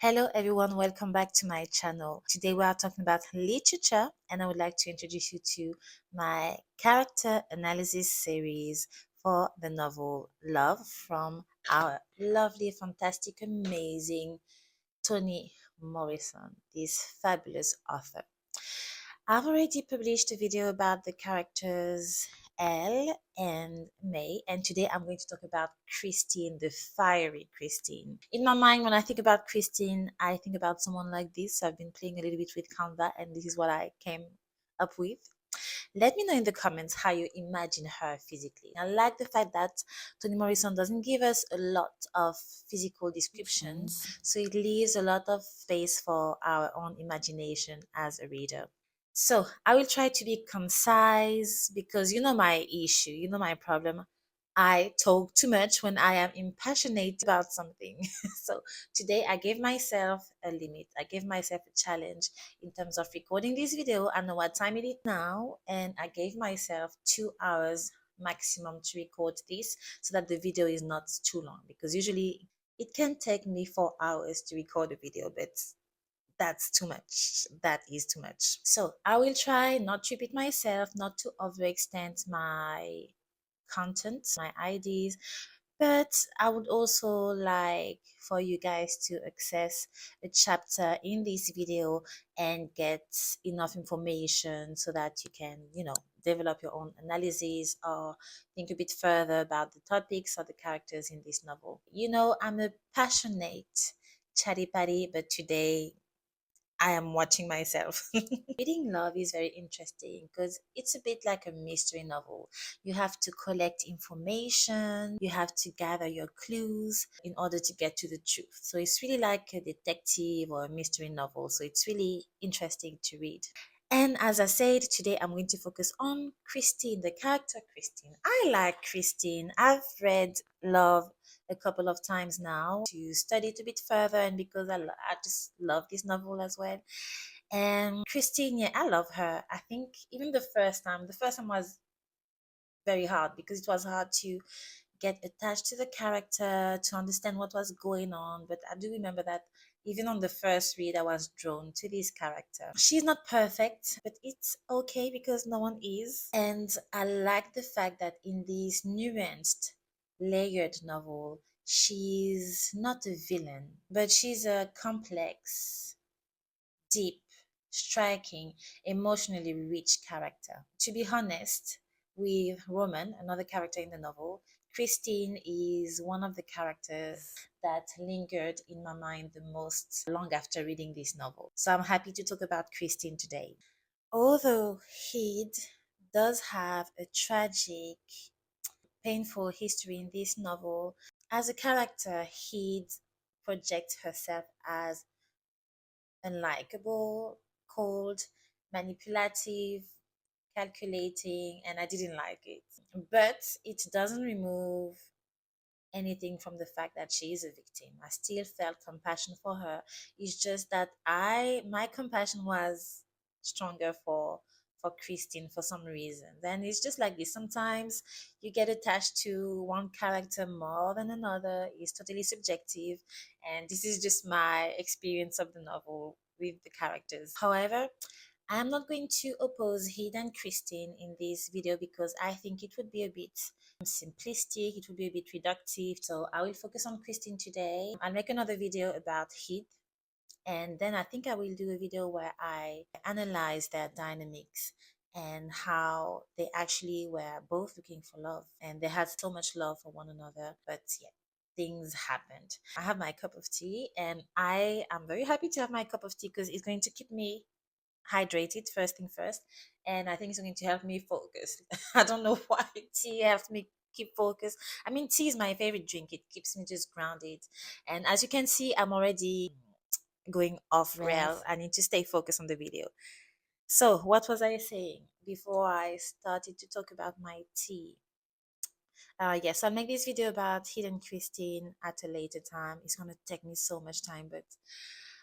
Hello everyone, welcome back to my channel. Today we are talking about literature and I would like to introduce you to my character analysis series for the novel Love from our lovely, fantastic, amazing Toni Morrison, this fabulous author. I've already published a video about the characters Elle and May, and today I'm going to talk about Christine, the fiery Christine. In my mind, when I think about Christine, I think about someone like this. I've been playing a little bit with Canva, and this is what I came up with. Let me know in the comments how you imagine her physically. I like the fact that Toni Morrison doesn't give us a lot of physical descriptions, so it leaves a lot of space for our own imagination as a reader. So I will try to be concise because you know my issue, you know my problem. I talk too much when I am impassionate about something. So today I gave myself a limit. I gave myself a challenge in terms of recording this video. I know what time it is now, and I gave myself 2 hours maximum to record this so that the video is not too long because usually it can take me 4 hours to record a video, but that's too much. That is too much. So I will try not to repeat myself, not to overextend my content, my ideas, but I would also like for you guys to access a chapter in this video and get enough information so that you can, develop your own analysis or think a bit further about the topics or the characters in this novel. I'm a passionate chatty patty, but today I am watching myself. Reading Love is very interesting because it's a bit like a mystery novel. You have to collect information, you have to gather your clues in order to get to the truth. So it's really like a detective or a mystery novel. So it's really interesting to read. And as I said, today I'm going to focus on Christine, the character Christine. I like Christine. I've read Love a couple of times now to study it a bit further, and because I just love this novel as well. And Christine, yeah, I love her. I think even the first time was very hard because it was hard to get attached to the character, to understand what was going on. But I do remember that even on the first read, I was drawn to this character. She's not perfect, but it's okay because no one is. And I like the fact that in this nuanced, layered novel, she's not a villain, but she's a complex, deep, striking, emotionally rich character. To be honest, with Roman, another character in the novel, Christine is one of the characters that lingered in my mind the most long after reading this novel. So I'm happy to talk about Christine today. Although Heed does have a tragic, painful history in this novel, as a character, Heed projects herself as unlikable, cold, manipulative, calculating, and I didn't like it. But it doesn't remove anything from the fact that she is a victim. I still felt compassion for her. It's just that my compassion was stronger for Christine for some reason. Then it's just like this. Sometimes you get attached to one character more than another. It's totally subjective, and this is just my experience of the novel with the characters. However, I am not going to oppose Hidden Christine in this video because I think it would be a bit simplistic, it would be a bit reductive. So I will focus on Christine today. I'll make another video about Heath, and then I think I will do a video where I analyze their dynamics and how they actually were both looking for love and they had so much love for one another, but yeah, things happened. I have my cup of tea and I am very happy to have my cup of tea because it's going to keep me hydrated first thing first, and I think it's going to help me focus. I don't know why tea helps me keep focus. I mean, tea is my favorite drink. It keeps me just grounded, and as you can see, I'm already going off rail. I need to stay focused on the video. So what was I saying before I started to talk about my tea? Yes, I'll make this video about Hidden Christine at a later time. It's going to take me so much time, but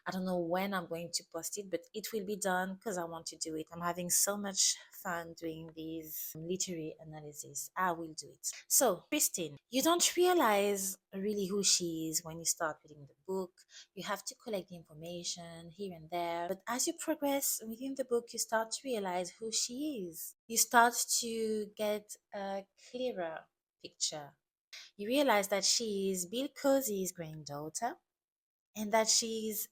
I don't know when I'm going to post it, but it will be done because I want to do it. I'm having so much fun doing these literary analysis. I will do it. So, Christine, you don't realize really who she is when you start reading the book. You have to collect the information here and there. But as you progress within the book, you start to realize who she is. You start to get a clearer picture. You realize that she is Bill Cosey's granddaughter and that she's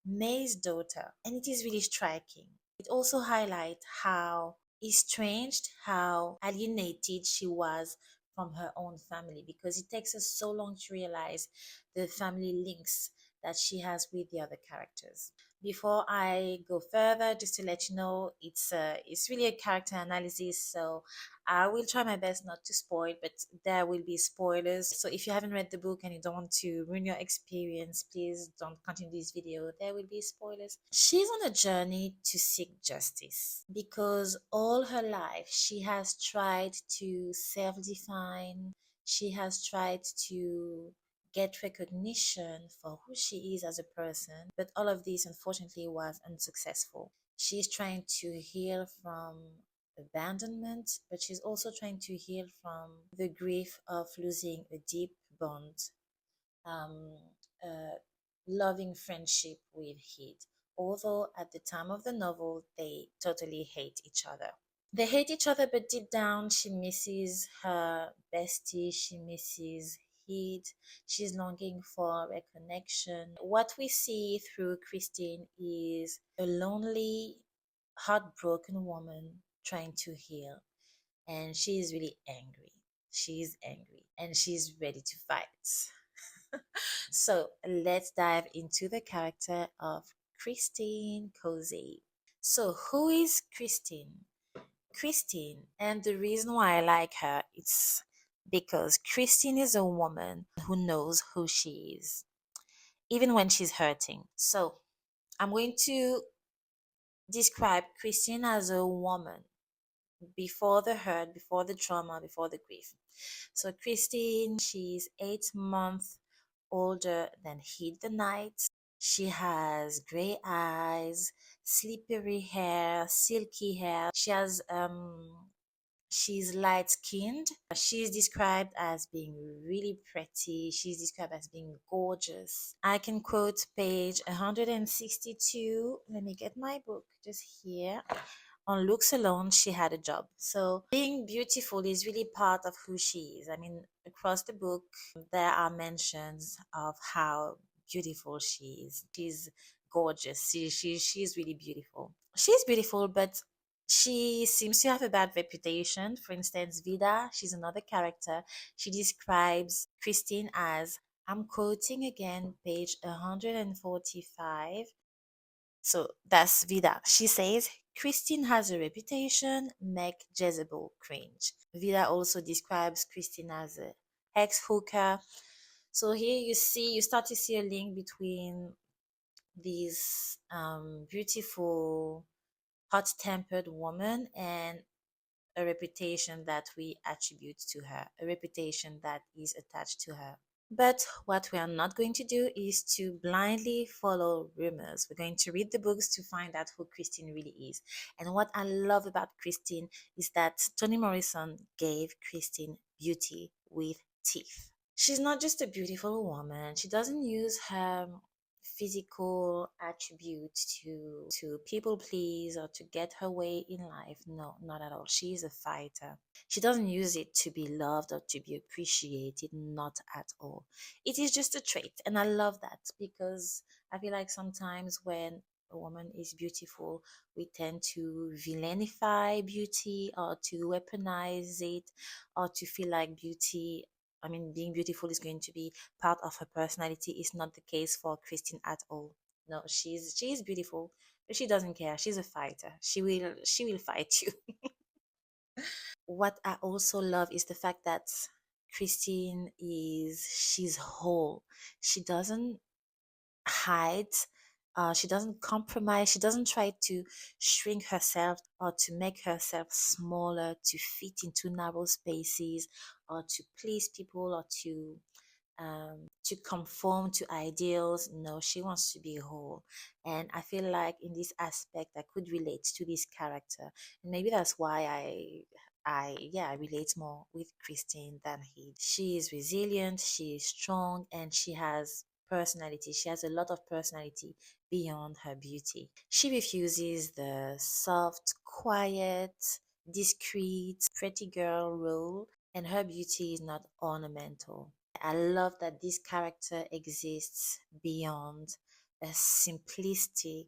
May's daughter. And it is really striking. It also highlights how estranged, how alienated she was from her own family, because it takes us so long to realize the family links that she has with the other characters. Before I go further, just to let you know, it's really a character analysis, so I will try my best not to spoil, but there will be spoilers. So if you haven't read the book and you don't want to ruin your experience, please don't continue this video. There will be spoilers. She's on a journey to seek justice because all her life she has tried to self define, she has tried to get recognition for who she is as a person, but all of this unfortunately was unsuccessful. She's trying to heal from abandonment, but she's also trying to heal from the grief of losing a deep bond, um, a loving friendship with Heath. Although at the time of the novel, they totally hate each other. They hate each other, but deep down, she misses her bestie. She misses Heath. She's longing for reconnection. What we see through Christine is a lonely, heartbroken woman trying to heal. And she is really angry. She's angry and she's ready to fight. So let's dive into the character of Christine Cosey. So, who is Christine? Christine, and the reason why I like her is because Christine is a woman who knows who she is, even when she's hurting. So, I'm going to describe Christine as a woman before the hurt, before the trauma, before the grief. So, Christine, she's 8 months older than Heat the Night. She has gray eyes, slippery hair, silky hair. She's light skinned. She's described as being really pretty. She's described as being gorgeous. I can quote page 162. Let me get my book just here. On looks alone, she had a job. So being beautiful is really part of who she is. I mean, across the book, there are mentions of how beautiful she is. She's gorgeous. She's really beautiful. She's beautiful, but she seems to have a bad reputation. For instance, Vida, she's another character. She describes Christine as, I'm quoting again, page 145. So that's Vida. She says, Christine has a reputation, make Jezebel cringe. Vida also describes Christine as a ex-hooker. So here you start to see a link between these beautiful, hot-tempered woman and a reputation that we attribute to her, a reputation that is attached to her. But what we are not going to do is to blindly follow rumors. We're going to read the books to find out who Christine really is. And what I love about Christine is that Toni Morrison gave Christine beauty with teeth. She's not just a beautiful woman. She doesn't use her physical attributes to people please or to get her way in life. No, not at all. She is a fighter. She doesn't use it to be loved or to be appreciated, not at all. It is just a trait, and I love that because I feel like sometimes when a woman is beautiful, we tend to villainify beauty or to weaponize it or to feel like beauty, I mean, being beautiful is going to be part of her personality. Is not the case for Christine at all. No, she's beautiful, but she doesn't care. She's a fighter. She will fight you. What I also love is the fact that she's whole. She doesn't hide. She doesn't compromise. She doesn't try to shrink herself or to make herself smaller to fit into narrow spaces or to please people or to to conform to ideals. No, she wants to be whole. And I feel like in this aspect, I could relate to this character. And maybe that's why I relate more with Christine than he. She is resilient, she is strong, and she has personality. She has a lot of personality beyond her beauty. She refuses the soft, quiet, discreet, pretty girl role, and her beauty is not ornamental. I love that this character exists beyond a simplistic,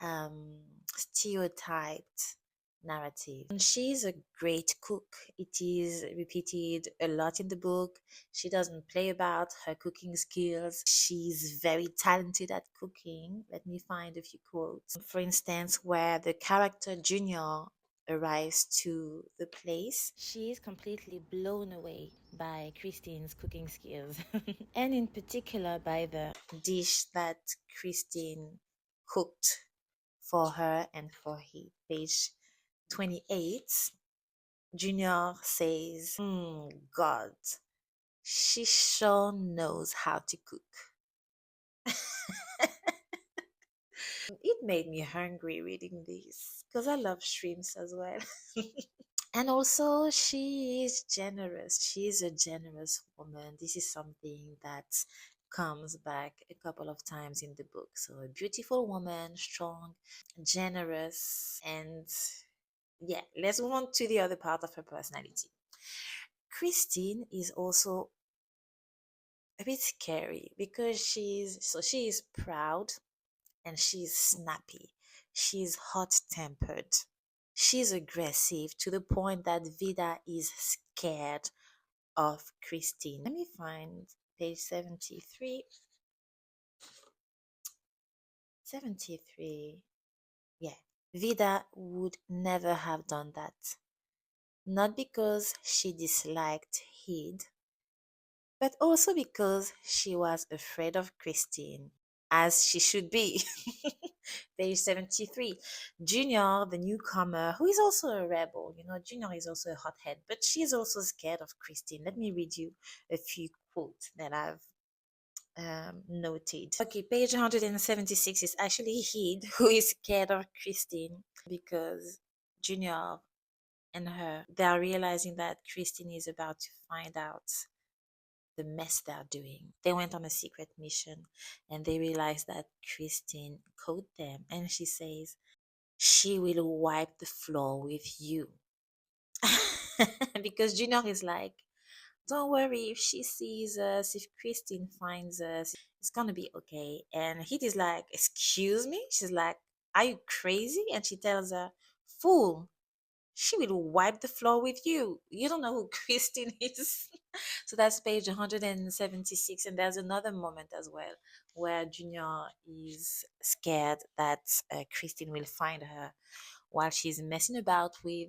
um, stereotyped narrative. And she's a great cook. It is repeated a lot in the book. She doesn't play about her cooking skills. She's very talented at cooking. Let me find a few quotes. For instance, where the character Junior arrives to the place, she is completely blown away by Christine's cooking skills, and in particular by the dish that Christine cooked for her and for he. Page 28, Junior says, God, she sure knows how to cook. It made me hungry reading this because I love shrimps as well. And also, she is generous. She is a generous woman. This is something that comes back a couple of times in the book. So, a beautiful woman, strong, generous, and yeah, let's move on to the other part of her personality. Christine is also a bit scary because she is proud and she's snappy. She's hot tempered. She's aggressive to the point that Vida is scared of Christine. Let me find page 73. 73. Yeah. Vida would never have done that. Not because she disliked Heed, but also because she was afraid of Christine, as she should be. Page 73. Junior, the newcomer, who is also a rebel, Junior is also a hothead, but she's also scared of Christine. Let me read you a few quotes that I've noted. Okay, page 176 is actually Heed, who is scared of Christine because Junior and her, they are realizing that Christine is about to find out the mess they're doing. They went on a secret mission and they realized that Christine caught them and she says, she will wipe the floor with you. Because Junior is like, don't worry, if she sees us, if Christine finds us, it's gonna be okay. And he is like, excuse me? She's like, are you crazy? And she tells her, fool, she will wipe the floor with you. You don't know who Christine is. So that's page 176. And there's another moment as well where Junior is scared that Christine will find her while she's messing about with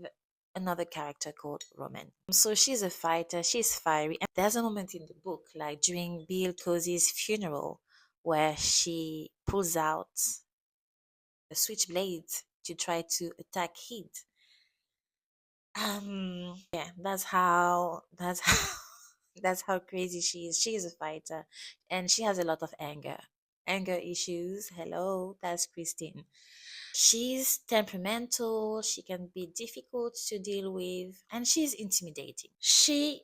another character called Roman. So she's a fighter, she's fiery. And there's a moment in the book, like during Bill Cosey's funeral, where she pulls out a switchblade to try to attack Heat. Yeah, that's how that's how crazy she is. She is a fighter and she has a lot of anger issues. Hello, that's Christine. She's temperamental, she can be difficult to deal with, and she's intimidating. She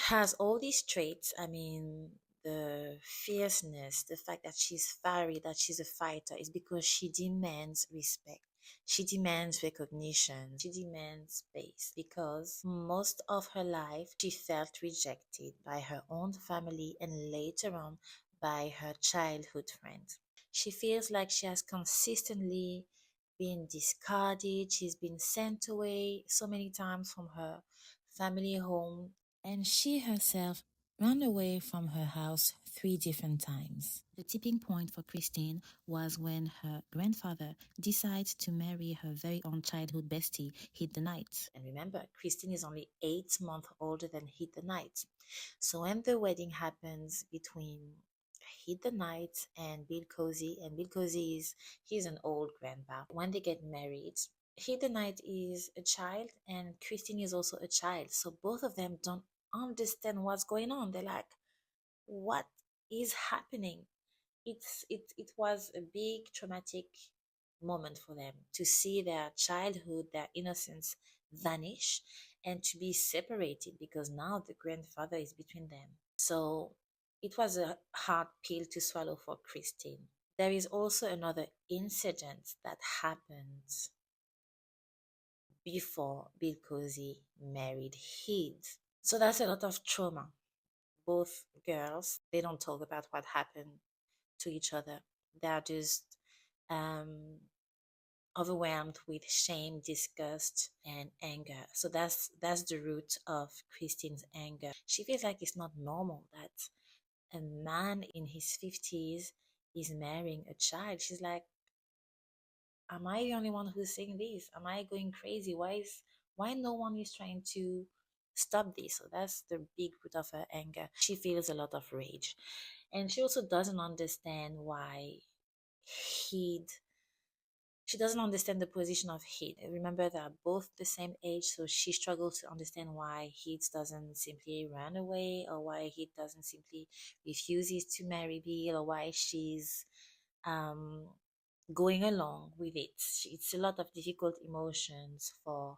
has all these traits. I mean, the fierceness, the fact that she's fiery, that she's a fighter, is because she demands respect. She demands recognition. She demands space because most of her life she felt rejected by her own family and later on by her childhood friends. She feels like she has consistently been discarded. She's been sent away so many times from her family home, and she herself ran away from her house 3 different times. The tipping point for Christine was when her grandfather decided to marry her very own childhood bestie, Hit the Night. And remember, Christine is only 8 months older than Hit the Night. So when the wedding happens between Hit the Night and Bill Cosey, and Bill Cosey he's an old grandpa. When they get married, Hit the Night is a child and Christine is also a child. So both of them don't understand what's going on. They're like, what is happening. It was a big traumatic moment for them to see their childhood, their innocence vanish, and to be separated because now the grandfather is between them. So it was a hard pill to swallow for Christine. There is also another incident that happened before Bill Cosey married Heed. So that's a lot of trauma. Both girls, they don't talk about what happened to each other. They are just um, overwhelmed with shame, disgust, and anger. So that's the root of Christine's anger. She feels like it's not normal that a man in his 50s is marrying a child. She's like, am I the only one who's saying this? Am I going crazy? Why no one is trying to stop this? So that's the big root of her anger. She feels a lot of rage. And she also doesn't understand why he'd she doesn't understand the position of Heath. Remember, they're both the same age, so she struggles to understand why Heath doesn't simply run away, or why Heath doesn't simply refuses to marry Bill, or why she's um, going along with it. It's a lot of difficult emotions for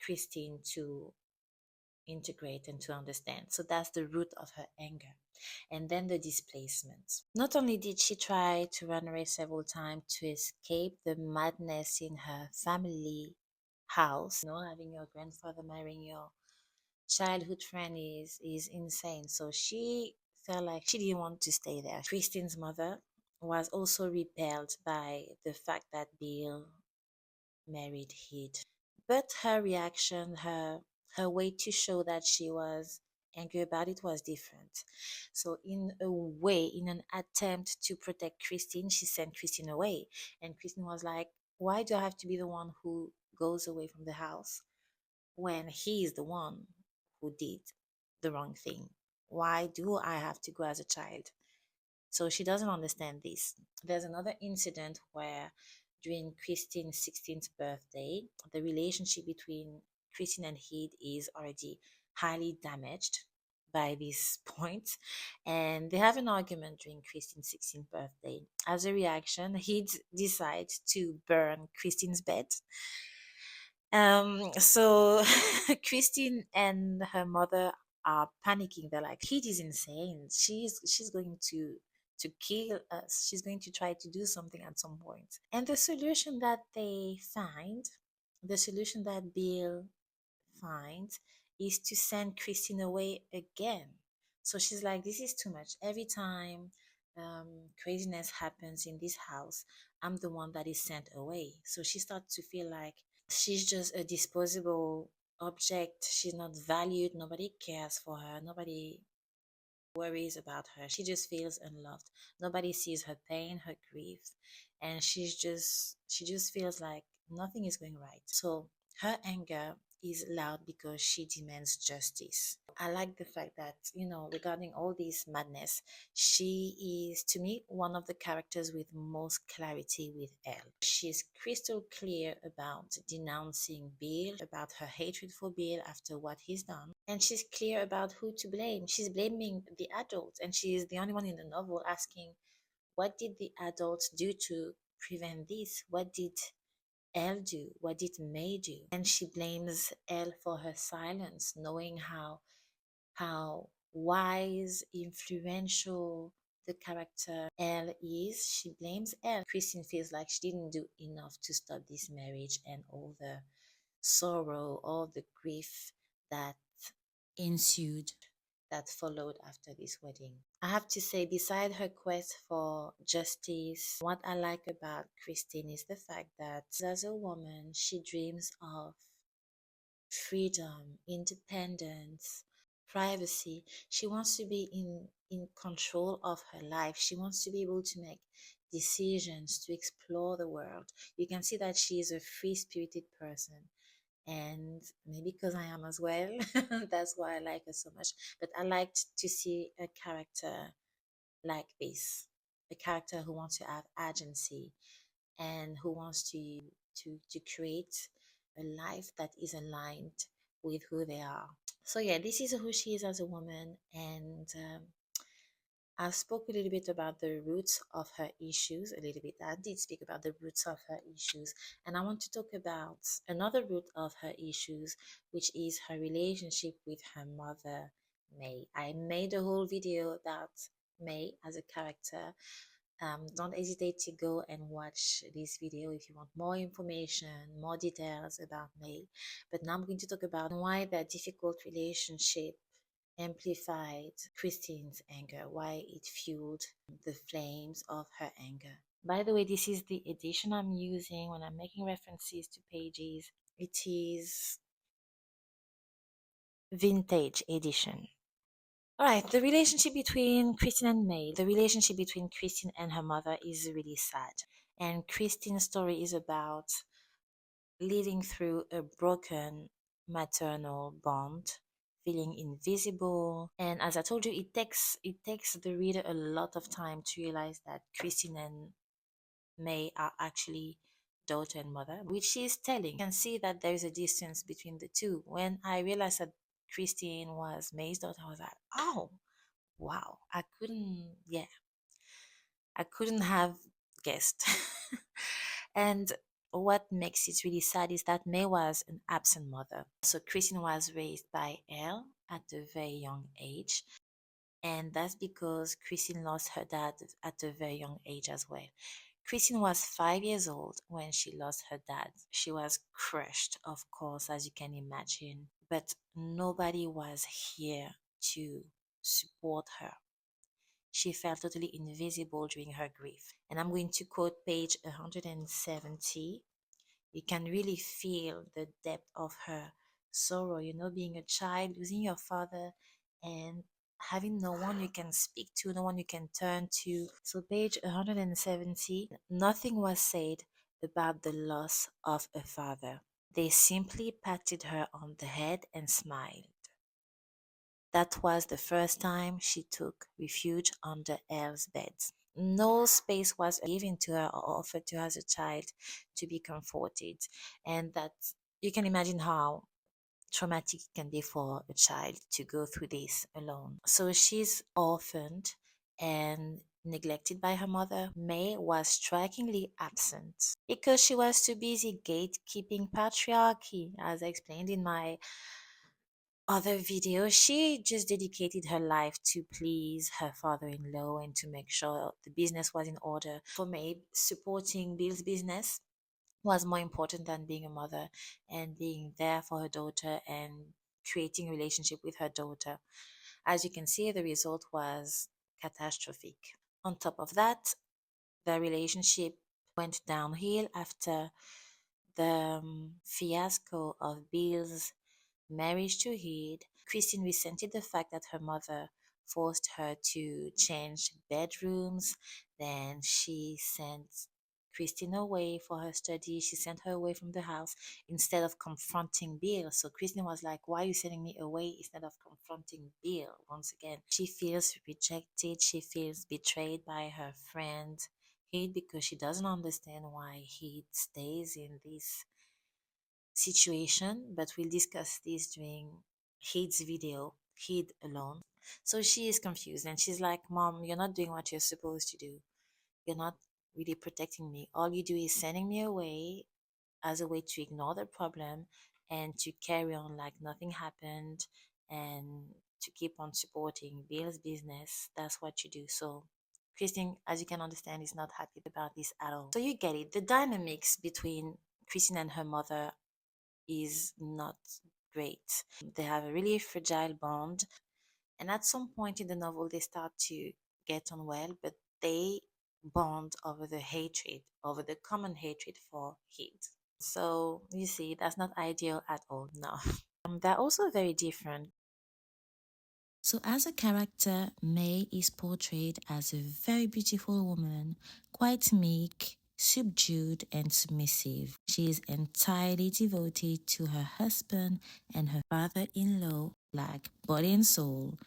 Christine to integrate and to understand. So that's the root of her anger. And then the displacement. Not only did she try to run away several times to escape the madness in her family house, having your grandfather marrying your childhood friend is insane. So she felt like she didn't want to stay there. Christine's mother was also repelled by the fact that Bill married Heath. But her reaction, her way to show that she was angry about it was different. So in a way, in an attempt to protect Christine, she sent Christine away. And Christine was like, why do I have to be the one who goes away from the house when he is the one who did the wrong thing? Why do I have to go as a child? So she doesn't understand this. There's another incident where during Christine's 16th birthday, the relationship between Christine and Heath is already highly damaged by this point. And they have an argument during Christine's 16th birthday. As a reaction, Heath decides to burn Christine's bed. So Christine and her mother are panicking. They're like, Kid is insane. She's going to kill us. She's going to try to do something at some point. And the solution that they find, the solution that Bill finds, is to send Christine away again. So she's like, this is too much. Every time craziness happens in this house, I'm the one that is sent away. So she starts to feel like she's just a disposable object. She's not valued. Nobody cares for her. Nobody worries about her. She just feels unloved. Nobody sees her pain, her grief, and she just feels like nothing is going right. So her anger is loud because she demands justice. I like the fact that, regarding all this madness, she is, to me, one of the characters with most clarity with Elle. She's crystal clear about denouncing Bill, about her hatred for Bill after what he's done, and she's clear about who to blame. She's blaming the adults, and she is the only one in the novel asking, what did the adults do to prevent this? What did Elle do? What did May do? And she blames Elle for her silence, knowing how wise, influential the character Elle is. She blames Elle. Christine feels like she didn't do enough to stop this marriage and all the sorrow, all the grief that ensued, that followed after this wedding. I have to say, beside her quest for justice, what I like about Christine is the fact that as a woman, she dreams of freedom, independence, privacy. She wants to be in control of her life. She wants to be able to make decisions, to explore the world. You can see that she is a free spirited person. And maybe because I am as well, that's why I like her so much. But I liked to see a character like this, a character who wants to have agency and who wants to create a life that is aligned with who they are. So yeah, this is who she is as a woman, and I spoke a little bit about the roots of her issues, a little bit. I did speak about the roots of her issues, and I want to talk about another root of her issues, which is her relationship with her mother, May. I made a whole video about May as a character. Don't hesitate to go and watch this video if you want more information, more details about May. But now I'm going to talk about why that difficult relationship amplified Christine's anger, why it fueled the flames of her anger. By the way, this is the edition I'm using when I'm making references to pages. It is vintage edition. All right, the relationship between Christine and May, the relationship between Christine and her mother is really sad. And Christine's story is about living through a broken maternal bond, feeling invisible. And as I told you, it takes the reader a lot of time to realize that Christine and May are actually daughter and mother, which she is telling. You can see that there is a distance between the two. When I realized that Christine was May's daughter, I was like, oh, wow. I couldn't have guessed. And what makes it really sad is that May was an absent mother. So Christine was raised by Elle at a very young age. And that's because Christine lost her dad at a very young age as well. Christine was 5 years old when she lost her dad. She was crushed, of course, as you can imagine, but nobody was here to support her. She felt totally invisible during her grief. And I'm going to quote page 170. You can really feel the depth of her sorrow, being a child, losing your father, and having no one you can speak to, no one you can turn to. So, page 170, nothing was said about the loss of a father. They simply patted her on the head and smiled. That was the first time she took refuge under Elle's bed. No space was given to her or offered to her as a child to be comforted. And that you can imagine how traumatic it can be for a child to go through this alone. So she's orphaned and neglected by her mother. May was strikingly absent because she was too busy gatekeeping patriarchy, as I explained in my other video. She just dedicated her life to please her father-in-law and to make sure the business was in order. For Mabe, supporting Bill's business was more important than being a mother and being there for her daughter and creating a relationship with her daughter. As you can see, the result was catastrophic. On top of that, the relationship went downhill after the fiasco of Bill's marriage to Heed. Christine resented the fact that her mother forced her to change bedrooms. Then she sent Christine away for her study. She sent her away from the house instead of confronting Bill. So Christine was like, why are you sending me away instead of confronting Bill? Once again, she feels rejected. She feels betrayed by her friend Heed because she doesn't understand why Heed stays in this situation, but we'll discuss this during Heed's video, Heed alone. So she is confused and she's like, Mom, you're not doing what you're supposed to do. You're not really protecting me. All you do is sending me away as a way to ignore the problem and to carry on like nothing happened and to keep on supporting Bill's business. That's what you do. So Christine, as you can understand, is not happy about this at all. So you get it. The dynamics between Christine and her mother is not great. They have a really fragile bond, and at some point in the novel, they start to get on well, but they bond over the hatred, over the common hatred for hate. So you see, that's not ideal at all. No. They're also very different. So, as a character, May is portrayed as a very beautiful woman, quite meek, subdued, and submissive. She is entirely devoted to her husband and her father in law, like body and soul.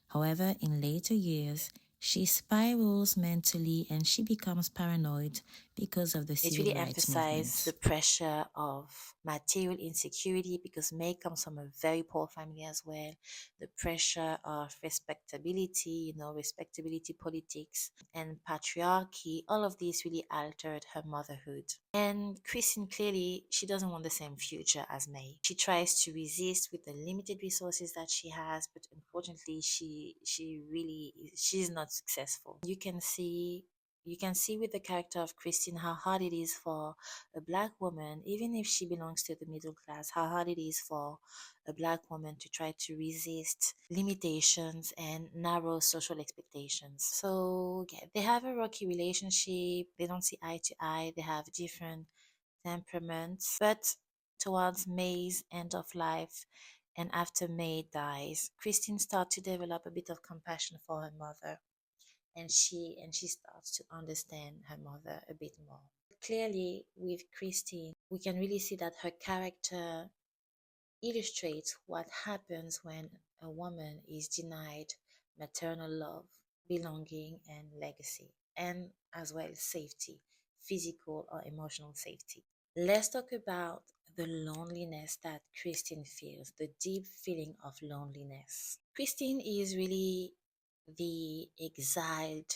However, in later years, She spirals mentally and she becomes paranoid because of the It civil really rights emphasized the movement. pressure of material insecurity because May comes from a very poor family as well. The pressure of respectability, respectability politics and patriarchy, all of these really altered her motherhood. And Christine clearly, she doesn't want the same future as May. She tries to resist with the limited resources that she has, but unfortunately, she's not successful. You can see with the character of Christine how hard it is for a black woman, even if she belongs to the middle class, how hard it is for a black woman to try to resist limitations and narrow social expectations. So yeah, they have a rocky relationship, they don't see eye to eye, they have different temperaments, but towards May's end of life and after May dies, Christine starts to develop a bit of compassion for her mother, and she starts to understand her mother a bit more. Clearly, with Christine, we can really see that her character illustrates what happens when a woman is denied maternal love, belonging, and legacy, and as well safety, physical or emotional safety. Let's talk about the loneliness that Christine feels, the deep feeling of loneliness. Christine is really the exiled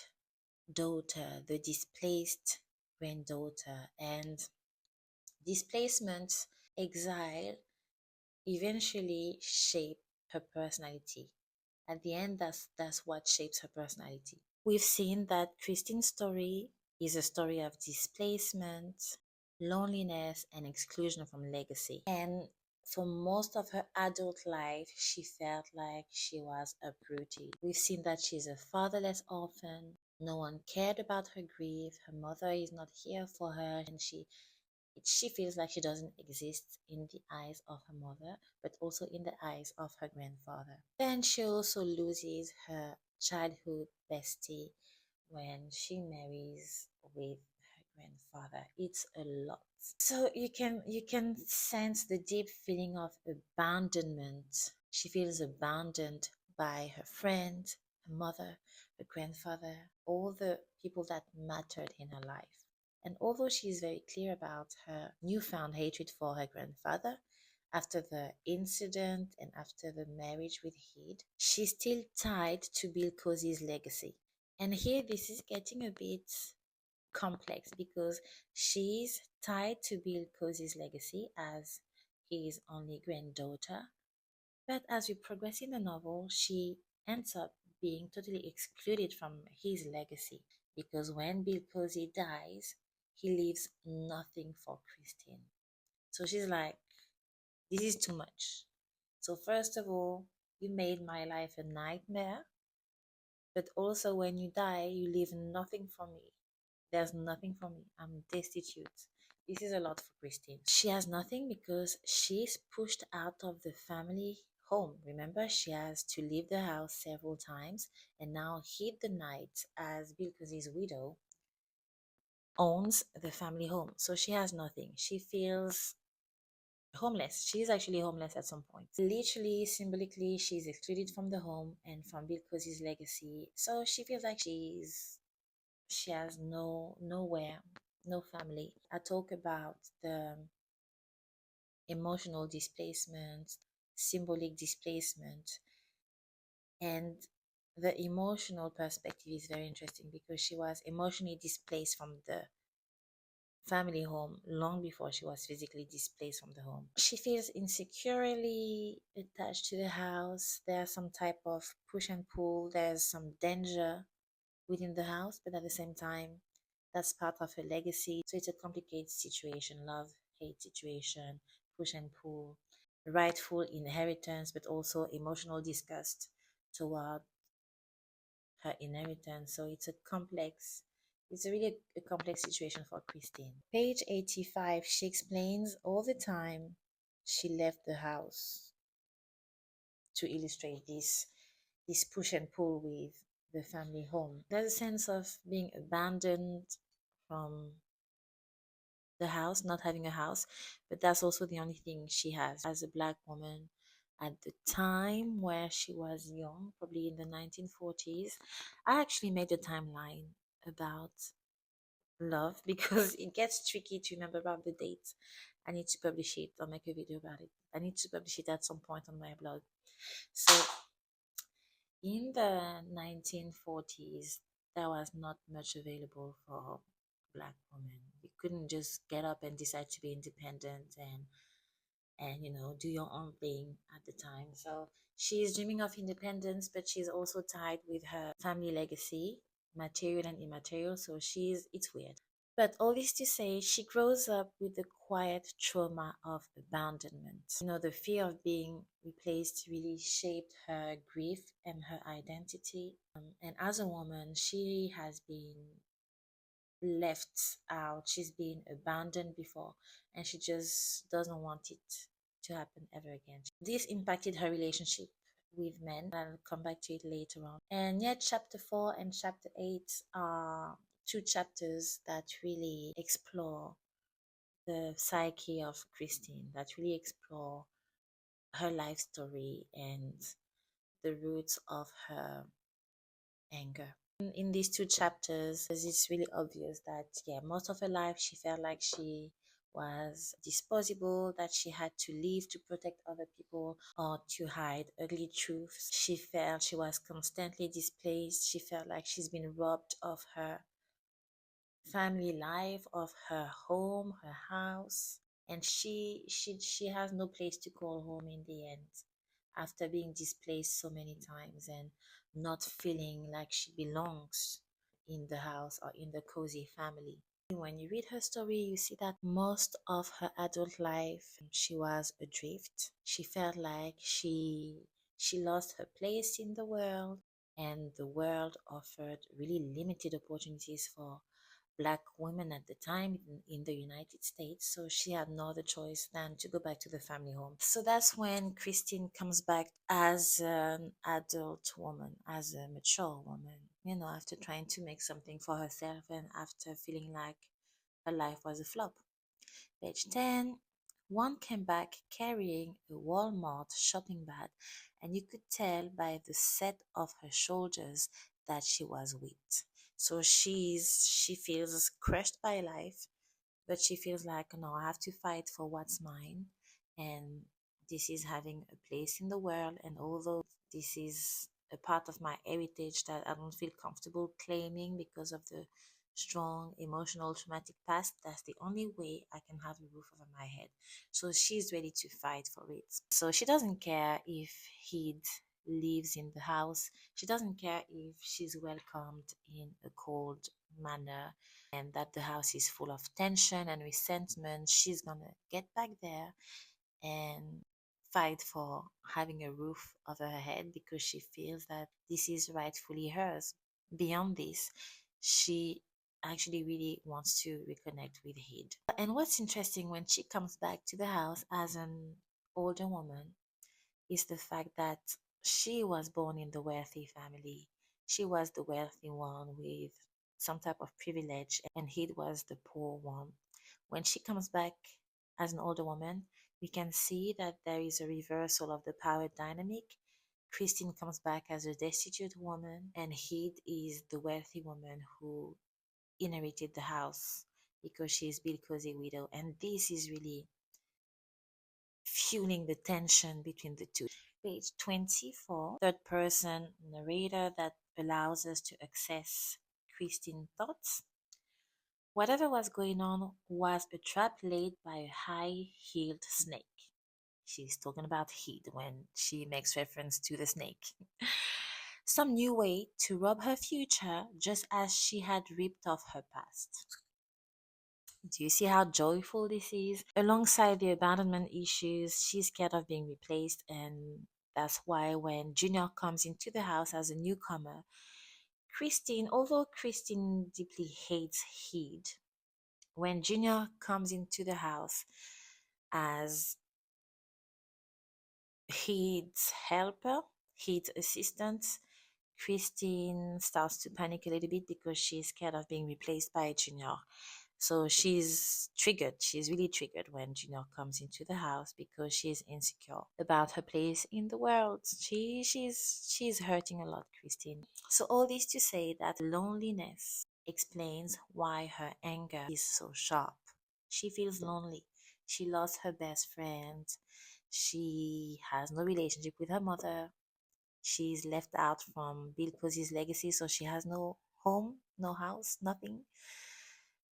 daughter, the displaced granddaughter, and displacement, exile eventually shape her personality. At the end, that's what shapes her personality. We've seen that Christine's story is a story of displacement, loneliness, and exclusion from legacy. And for most of her adult life, she felt like she was uprooted. We've seen that she's a fatherless orphan. No one cared about her grief. Her mother is not here for her, and she feels like she doesn't exist in the eyes of her mother, but also in the eyes of her grandfather. Then she also loses her childhood bestie when she marries with her grandfather. It's a lot. So you can sense the deep feeling of abandonment. She feels abandoned by her friend, her mother, her grandfather, all the people that mattered in her life. And although she is very clear about her newfound hatred for her grandfather, after the incident and after the marriage with Heed, she's still tied to Bill Cosey's legacy. And here, this is getting a bit complex because she's tied to Bill Cosey's legacy as his only granddaughter. But as we progress in the novel, she ends up being totally excluded from his legacy because when Bill Cosey dies, he leaves nothing for Christine. So she's like, this is too much. So, first of all, you made my life a nightmare, but also when you die, you leave nothing for me. There's nothing for me. I'm destitute. This is a lot for Christine. She has nothing because she's pushed out of the family home. Remember, she has to leave the house several times and now hid the night as Bill Cosey's widow owns the family home. So she has nothing. She feels homeless. She's actually homeless at some point. Literally, symbolically, she's excluded from the home and from Bill Cosey's legacy. So she feels like she has nowhere, no family. I talk about the emotional displacement, symbolic displacement, and the emotional perspective is very interesting because she was emotionally displaced from the family home long before she was physically displaced from the home. She feels insecurely attached to the house. There's some type of push and pull, there's some danger within the house, but at the same time, that's part of her legacy. So it's a complicated situation, love, hate situation, push and pull, rightful inheritance, but also emotional disgust toward her inheritance. So it's a really a complex situation for Christine. Page 85, she explains all the time she left the house to illustrate this push and pull with the family home. There's a sense of being abandoned from the house, not having a house, but that's also the only thing she has as a black woman. at the time where she was young, probably in the 1940s. I actually made a timeline about love because it gets tricky to remember about the dates. I need to publish it or make a video about it. I need to publish it at some point on my blog. So in the 1940s, there was not much available for black women. You couldn't just get up and decide to be independent and do your own thing at the time. So she's dreaming of independence, but she's also tied with her family legacy, material and immaterial. So it's weird. But all this to say, she grows up with the quiet trauma of abandonment. The fear of being replaced really shaped her grief and her identity. And as a woman, she has been left out. She's been abandoned before, and she just doesn't want it to happen ever again. This impacted her relationship with men. I'll come back to it later on. And yet, chapter 4 and chapter 8 are two chapters that really explore the psyche of Christine, that really explore her life story and the roots of her anger. In these two chapters, it's really obvious that, yeah, most of her life she felt like she was disposable, that she had to leave to protect other people or to hide ugly truths. She felt she was constantly displaced. She felt like she's been robbed of her family life, of her home, her house, and she has no place to call home in the end after being displaced so many times and not feeling like she belongs in the house or in the Cozy family. When you read her story, you see that most of her adult life she was adrift. She felt like she lost her place in the world, and the world offered really limited opportunities for black women at the time in the United States. So she had no other choice than to go back to the family home. So that's when Christine comes back as an adult woman, as a mature woman, after trying to make something for herself and after feeling like her life was a flop. Page 10. One came back carrying a Walmart shopping bag, and you could tell by the set of her shoulders that she was weak. So she feels crushed by life, but she feels like, no, I have to fight for what's mine, and this is having a place in the world. And although this is a part of my heritage that I don't feel comfortable claiming because of the strong emotional traumatic past, that's the only way I can have a roof over my head. So she's ready to fight for it. So she doesn't care if he lives in the house. She doesn't care if she's welcomed in a cold manner and that the house is full of tension and resentment. She's gonna get back there and fight for having a roof over her head because she feels that this is rightfully hers. Beyond this, she actually really wants to reconnect with Hid. And what's interesting, when she comes back to the house as an older woman, is the fact that she was born in the wealthy family. She was the wealthy one with some type of privilege, and he was the poor one. When she comes back as an older woman, we can see that there is a reversal of the power dynamic. Christine comes back as a destitute woman, and Heed is the wealthy woman who inherited the house because she is Bill Cosey widow. And this is really fueling the tension between the two. Page 24, third person narrator that allows us to access Christine's thoughts. Whatever was going on was a trap laid by a high heeled snake. She's talking about heat when she makes reference to the snake. Some new way to rob her future just as she had ripped off her past. Do you see how joyful this is? Alongside the abandonment issues, she's scared of being replaced, and that's why when Junior comes into the house as a newcomer, although Christine deeply hates Heed, when Junior comes into the house as Heed's helper, Heed's assistant, Christine starts to panic a little bit because she's scared of being replaced by Junior. So she's triggered. She's really triggered when Junior comes into the house because she's insecure about her place in the world. She's hurting a lot, Christine. So all this to say that loneliness explains why her anger is so sharp. She feels lonely. She lost her best friend. She has no relationship with her mother. She's left out from Bill Cosey's legacy, so she has no home, no house, nothing.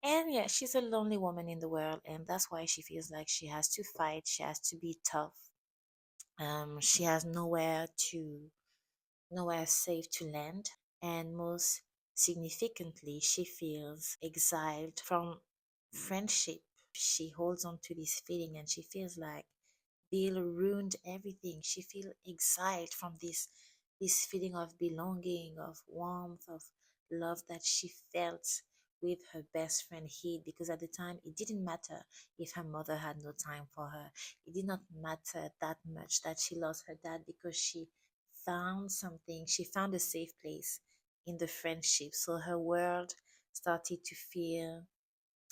And yeah, she's a lonely woman in the world, and that's why she feels like she has to fight, she has to be tough. She has nowhere safe to land, and most significantly, she feels exiled from friendship. She holds on to this feeling, and she feels like Bill ruined everything. She feels exiled from this feeling of belonging, of warmth, of love that she felt with her best friend Heath, because at the time it didn't matter if her mother had no time for her. It did not matter that much that she lost her dad, because she found something, she found a safe place in the friendship. So her world started to feel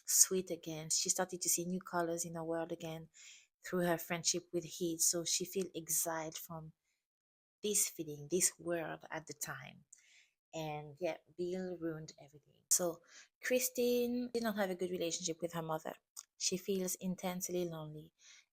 sweet again. She started to see new colors in her world again through her friendship with Heath. So she feel exiled from this feeling, this world at the time. And yeah, Bill ruined everything. So Christine did not have a good relationship with her mother. She feels intensely lonely.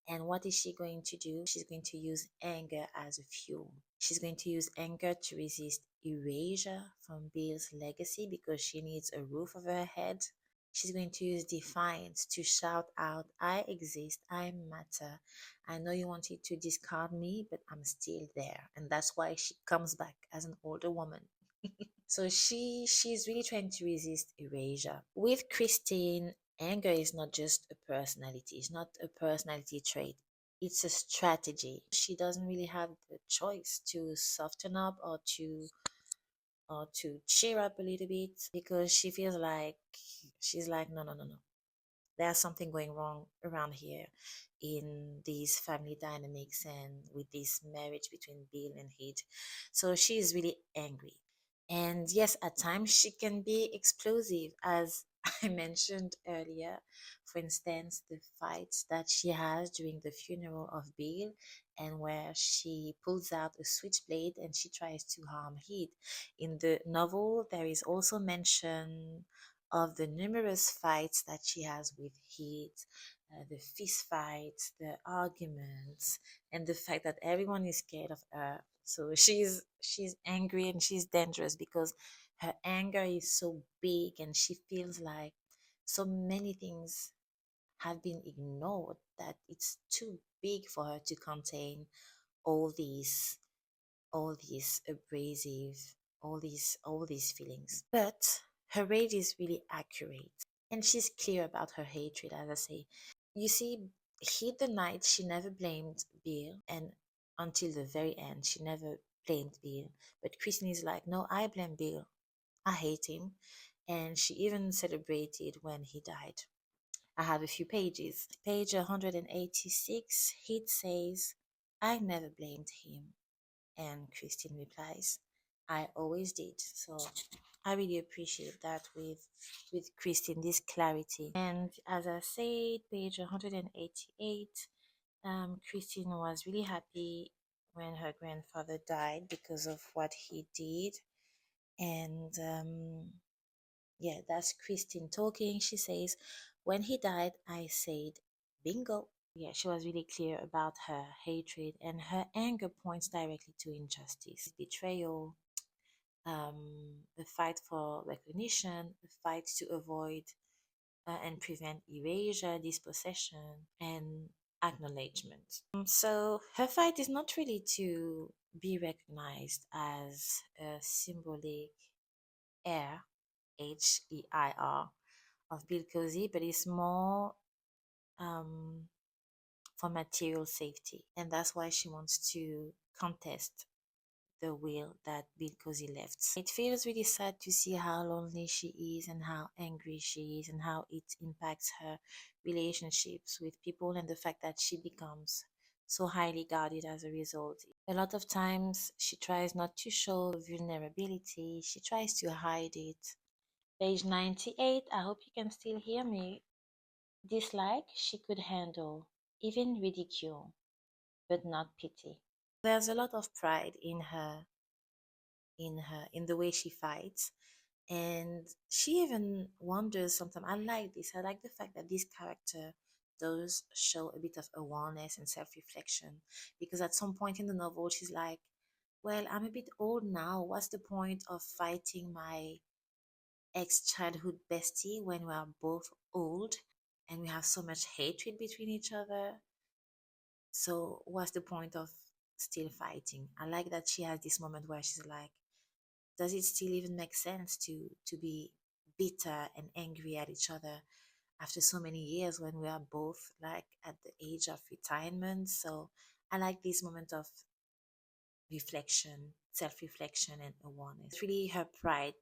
And what is she going to do? She's going to use anger as a fuel. She's going to use anger to resist erasure from Bill's legacy because she needs a roof over her head. She's going to use defiance to shout out, I exist, I matter. I know you wanted to discard me, but I'm still there. And that's why she comes back as an older woman. So she's really trying to resist erasure. With Christine, anger is not just a personality. It's not a personality trait. It's a strategy. She doesn't really have the choice to soften up or to cheer up a little bit, because she feels like she's like, no, no, no, no, there's something going wrong around here in these family dynamics and with this marriage between Bill and Heath. So she is really angry. And yes, at times she can be explosive, as I mentioned earlier. For instance, the fights that she has during the funeral of Bill, and where she pulls out a switchblade and she tries to harm Heath. In the novel, there is also mention of the numerous fights that she has with Heath, the fist fights, the arguments, and the fact that everyone is scared of her. So she's angry and she's dangerous because her anger is so big, and she feels like so many things have been ignored that it's too big for her to contain all these all these abrasive, all these feelings. But her rage is really accurate, and she's clear about her hatred, as I say. You see, hit the night she never blamed Bill, and until the very end she never blamed Bill. But Christine is like, no, I blame Bill. I hate him. And she even celebrated when he died. I have a few pages. Page 186, Heath says, I never blamed him. And Christine replies, I always did. So I really appreciate that with Christine, this clarity. And as I said, page 188, Christine was really happy when her grandfather died because of what he did. And yeah, that's Christine talking. She says, when he died, I said, bingo. Yeah, she was really clear about her hatred, and her anger points directly to injustice, betrayal, the fight for recognition, the fight to avoid and prevent erasure, dispossession, and acknowledgement. So her fight is not really to be recognized as a symbolic heir, HEIR, of Bill Cosey, but it's more um, for material safety. And that's why she wants to contest the will that Bill Cosey left. It feels really sad to see how lonely she is and how angry she is and how it impacts her relationships with people, and the fact that she becomes so highly guarded as a result. A lot of times she tries not to show vulnerability, she tries to hide it, Page 98. I hope you can still hear me. Dislike she could handle, even ridicule, but not pity. There's a lot of pride in the way she fights. And she even wonders sometimes. I like this. I like the fact that this character does show a bit of awareness and self reflection. Because at some point in the novel, she's like, well, I'm a bit old now. What's the point of fighting my ex childhood bestie when we are both old and we have so much hatred between each other? So, what's the point of still fighting? I like that she has this moment where she's like, does it still even make sense to be bitter and angry at each other after so many years when we are both like at the age of retirement? So I like this moment of reflection, self-reflection and awareness. Really her pride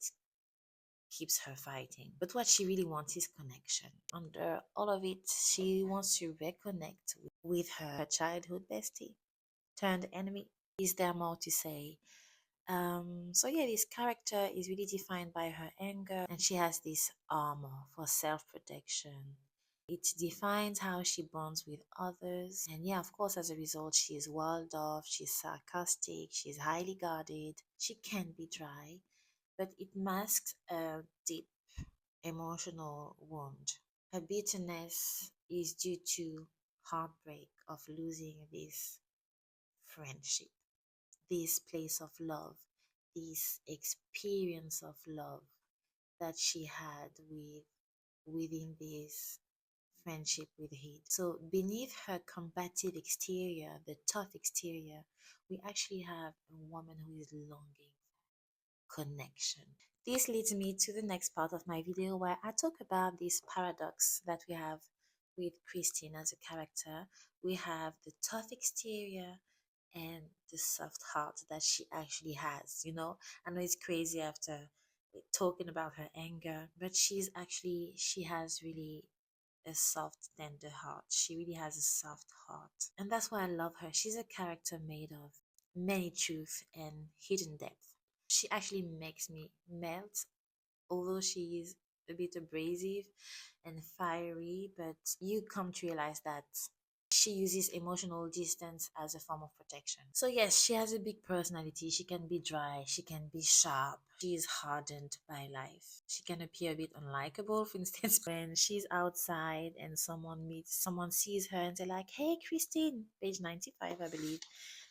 keeps her fighting, but what she really wants is connection. Under all of it, she wants to reconnect with her childhood bestie turned enemy. Is there more to say? So yeah, this character is really defined by her anger, and she has this armor for self-protection. It defines how she bonds with others, and yeah, of course, as a result, she is walled off, she's sarcastic, she's highly guarded, she can be dry, but it masks a deep emotional wound. Her bitterness is due to heartbreak of losing this friendship, this place of love, this experience of love that she had within this friendship with Heat. So beneath her combative exterior, the tough exterior, we actually have a woman who is longing connection. This leads me to the next part of my video where I talk about this paradox that we have with Christine as a character. We have the tough exterior and the soft heart that she actually has. I know it's crazy after talking about her anger, but she has really a soft, tender heart. She really has a soft heart. And that's why I love her. She's a character made of many truth and hidden depth. She actually makes me melt, although she is a bit abrasive and fiery, but you come to realize that she uses emotional distance as a form of protection. So, yes, she has a big personality. She can be dry, she can be sharp, she is hardened by life. She can appear a bit unlikable, for instance, when she's outside and someone sees her and they're like, hey, Christine, page 95, I believe.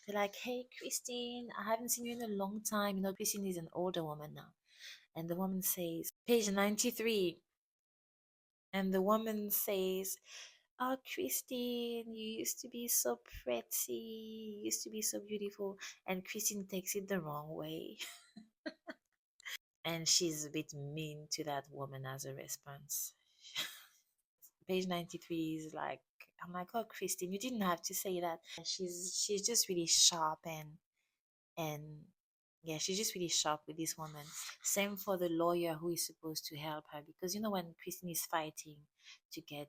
They're like, hey, Christine, I haven't seen you in a long time. Christine is an older woman now. And the woman says, page 93, and the woman says, oh, Christine, you used to be so pretty. You used to be so beautiful. And Christine takes it the wrong way. And she's a bit mean to that woman as a response. Page 93 is like, I'm like, oh, Christine, you didn't have to say that. She's just really sharp and yeah, she's just really shocked with this woman. Same for the lawyer who is supposed to help her, because when Christine is fighting to get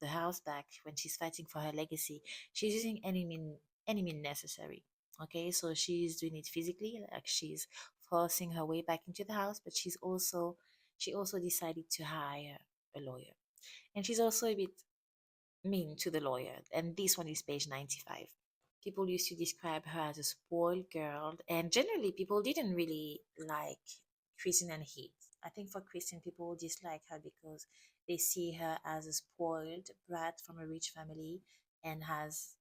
the house back, when she's fighting for her legacy, she's using any mean necessary. Okay, so she's doing it physically, like she's forcing her way back into the house, but she also decided to hire a lawyer, and she's also a bit mean to the lawyer. And this one is page 95. People used to describe her as a spoiled girl, and generally, people didn't really like Kristen and Heath. I think for Kristen, people dislike her because they see her as a spoiled brat from a rich family and has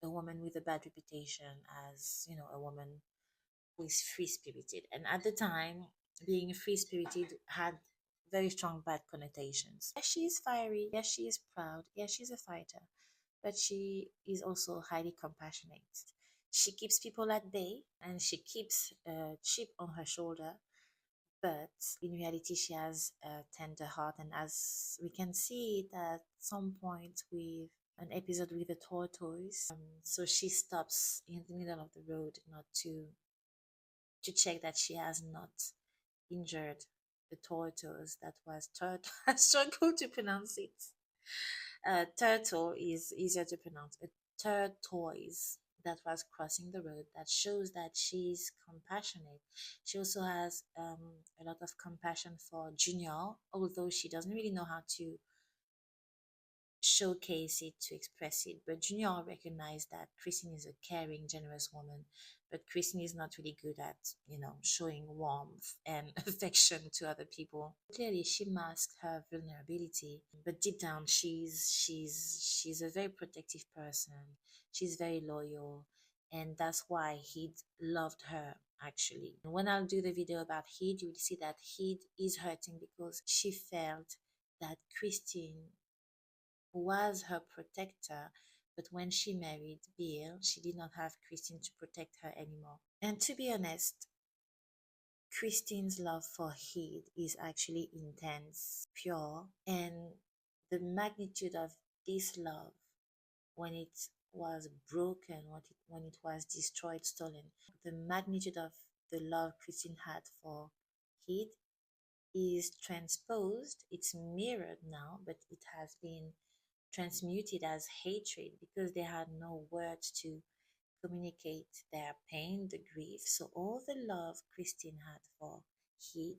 a woman with a bad reputation as, a woman who is free spirited. And at the time, being free spirited had very strong bad connotations. Yes, she is fiery. Yes, she is proud. Yes, she's a fighter. But she is also highly compassionate. She keeps people at bay and she keeps a chip on her shoulder. But in reality, she has a tender heart. And as we can see it at some point with an episode with the tortoise, so she stops in the middle of the road not to check that she has not injured the tortoise that was turtle. I struggle to pronounce it. Turtle is easier to pronounce. A tortoise. that was crossing the road, that shows that she's compassionate. She also has a lot of compassion for Junior, although she doesn't really know how to showcase it, to express it. But Junior recognized that Christine is a caring, generous woman, but Christine is not really good at, showing warmth and affection to other people. Clearly, she masked her vulnerability, but deep down, she's a very protective person. She's very loyal, and that's why he loved her. Actually, when I'll do the video about Heed, you will see that Heed is hurting because she felt that Christine was her protector, but when she married Bill, she did not have Christine to protect her anymore. And to be honest, Christine's love for Heath is actually intense, pure, and the magnitude of this love when it was broken, when it was destroyed, stolen, the magnitude of the love Christine had for Heath is transposed, it's mirrored now, but it has been transmuted as hatred because they had no words to communicate their pain, the grief. So all the love Christine had for Heed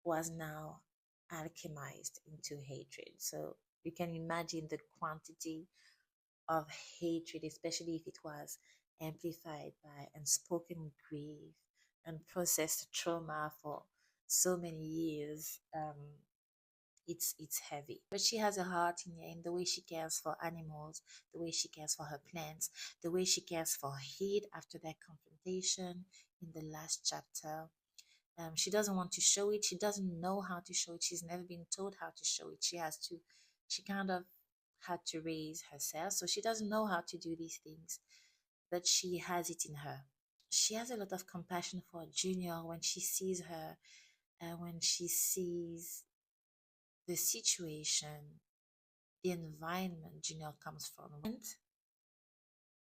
was now alchemized into hatred. So you can imagine the quantity of hatred, especially if it was amplified by unspoken grief, unprocessed trauma for so many years. It's heavy, but she has a heart in the way she cares for animals, the way she cares for her plants, the way she cares for Heed after their confrontation in the last chapter. She doesn't want to show it, she doesn't know how to show it, she's never been taught how to show it. She kind of had to raise herself, so she doesn't know how to do these things, but she has it in her. She has a lot of compassion for Junior when she sees her, when she sees the situation, the environment Junior comes from. And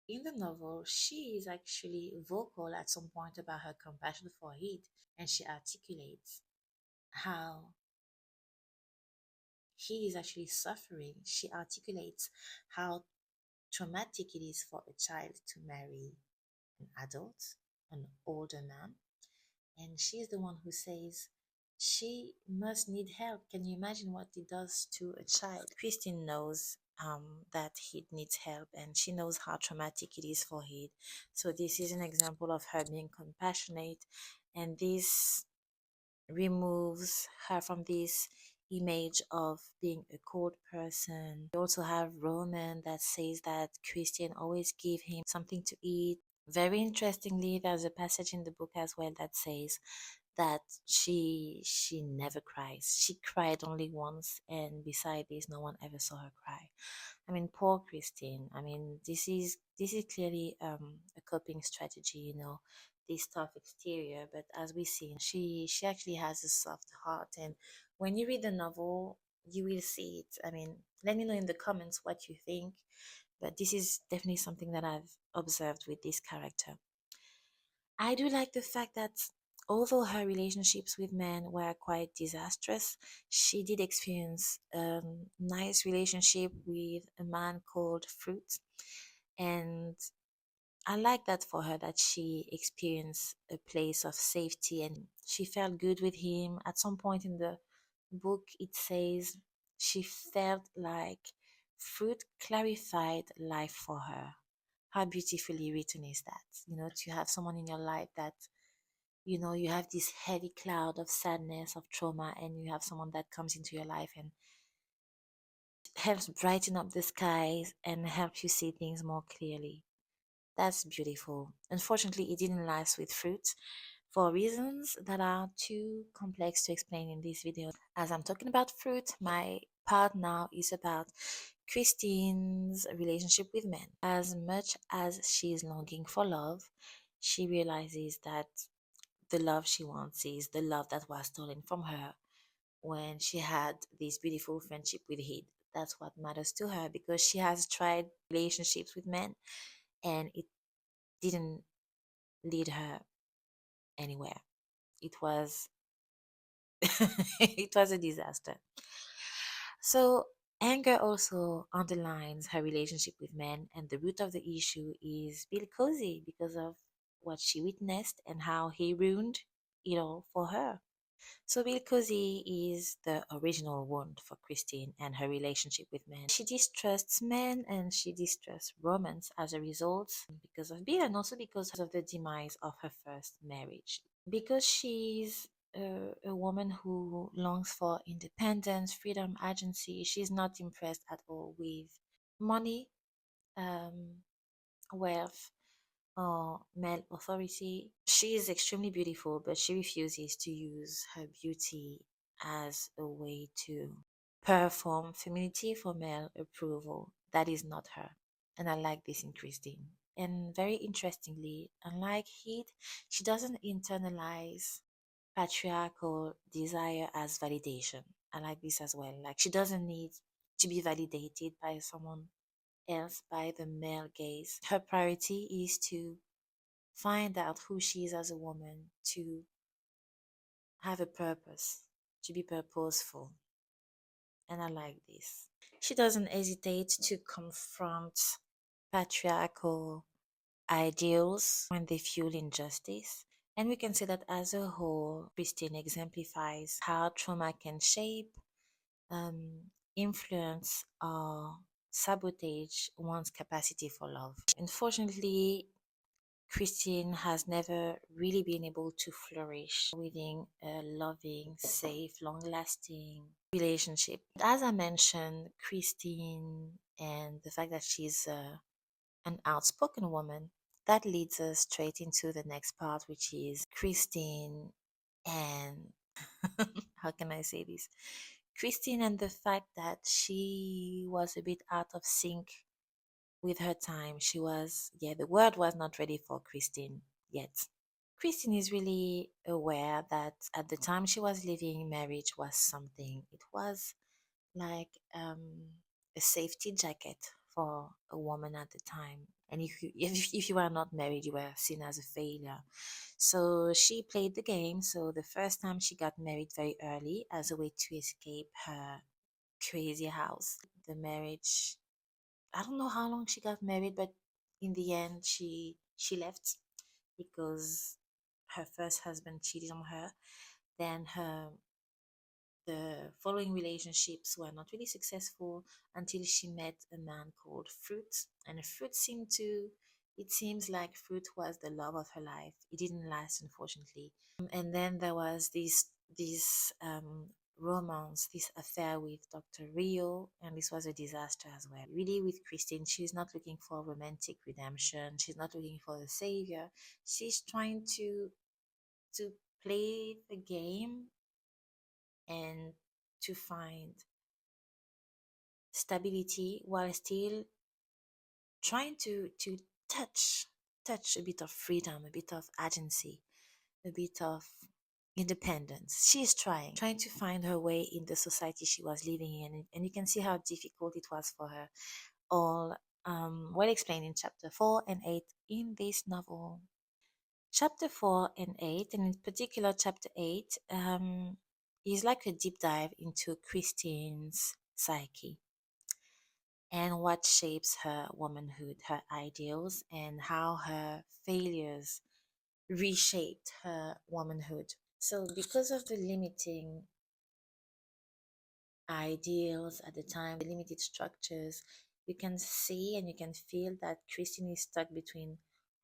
in the novel, she is actually vocal at some point about her compassion for Heath, and she articulates how he is actually suffering. She articulates how traumatic it is for a child to marry an adult, an older man. And she's the one who says she must need help. Can you imagine what it does to a child? Christine knows that he needs help, and she knows how traumatic it is for him. So this is an example of her being compassionate, and this removes her from this image of being a cold person. We also have Roman that says that Christian always give him something to eat. Very interestingly, there's a passage in the book as well that says that she never cries. She cried only once, and beside this, no one ever saw her cry. I mean, poor Christine. I mean, this is clearly a coping strategy, this tough exterior, but as we see, she actually has a soft heart, and when you read the novel, you will see it. I mean, let me know in the comments what you think, but this is definitely something that I've observed with this character. I do like the fact that although her relationships with men were quite disastrous, she did experience a nice relationship with a man called Fruit. And I like that for her, that she experienced a place of safety and she felt good with him. At some point in the book, it says she felt like Fruit clarified life for her. How beautifully written is that? To have someone in your life that, you have this heavy cloud of sadness, of trauma, and you have someone that comes into your life and helps brighten up the skies and help you see things more clearly. That's beautiful. Unfortunately, it didn't last with Fruit for reasons that are too complex to explain in this video. As I'm talking about Fruit, my part now is about Christine's relationship with men. As much as she is longing for love, she realizes that the love she wants is the love that was stolen from her when she had this beautiful friendship with Heath. That's what matters to her because she has tried relationships with men and it didn't lead her anywhere. It was it was a disaster. So Anger also underlines her relationship with men, and the root of the issue is Bill Cosey because of what she witnessed and how he ruined it all for her. So Bill Cosey is the original wound for Christine and her relationship with men. She distrusts men and she distrusts romance as a result because of Bill and also because of the demise of her first marriage. Because she's a woman who longs for independence, freedom, agency, she's not impressed at all with money, um, wealth, or male authority. She is extremely beautiful, but she refuses to use her beauty as a way to perform femininity for male approval. That is not her. And I like this in Christine. And very interestingly, unlike Heath, she doesn't internalize patriarchal desire as validation. I like this as well. Like she doesn't need to be validated by someone else, by the male gaze. Her priority is to find out who she is as a woman, to have a purpose, to be purposeful. And I like this. She doesn't hesitate to confront patriarchal ideals when they fuel injustice. And we can say that as a whole, Christine exemplifies how trauma can shape, influence, or sabotage one's capacity for love. Unfortunately, Christine has never really been able to flourish within a loving, safe, long lasting relationship. As I mentioned, Christine and the fact that she's an outspoken woman, that leads us straight into the next part, which is Christine and how can I say this? Christine and the fact that she was a bit out of sync with her time. She was, yeah, the world was not ready for Christine yet. Christine is really aware that at the time she was living, marriage was something. It was like a safety jacket for a woman at the time. And if you were not married, you were seen as a failure. So she played the game. So the first time she got married very early as a way to escape her crazy house. The marriage, I don't know how long she got married, but in the end, she left because her first husband cheated on her. Then the following relationships were not really successful until she met a man called Fruit, and Fruit seemed to. It seems like Fruit was the love of her life. It didn't last, unfortunately. And then there was this romance, this affair with Dr. Rio, and this was a disaster as well. Really, with Christine, she's not looking for romantic redemption. She's not looking for a savior. She's trying to play the game and to find stability while still trying to touch touch a bit of freedom, a bit of agency, a bit of independence. She's trying to find her way in the society she was living in, and you can see how difficult it was for her. All well explained in chapter 4 and 8 in this novel. Chapter 4 and 8, and in particular chapter 8, is like a deep dive into Christine's psyche and what shapes her womanhood, her ideals, and how her failures reshaped her womanhood. So, because of the limiting ideals at the time, the limited structures, you can see and you can feel that Christine is stuck between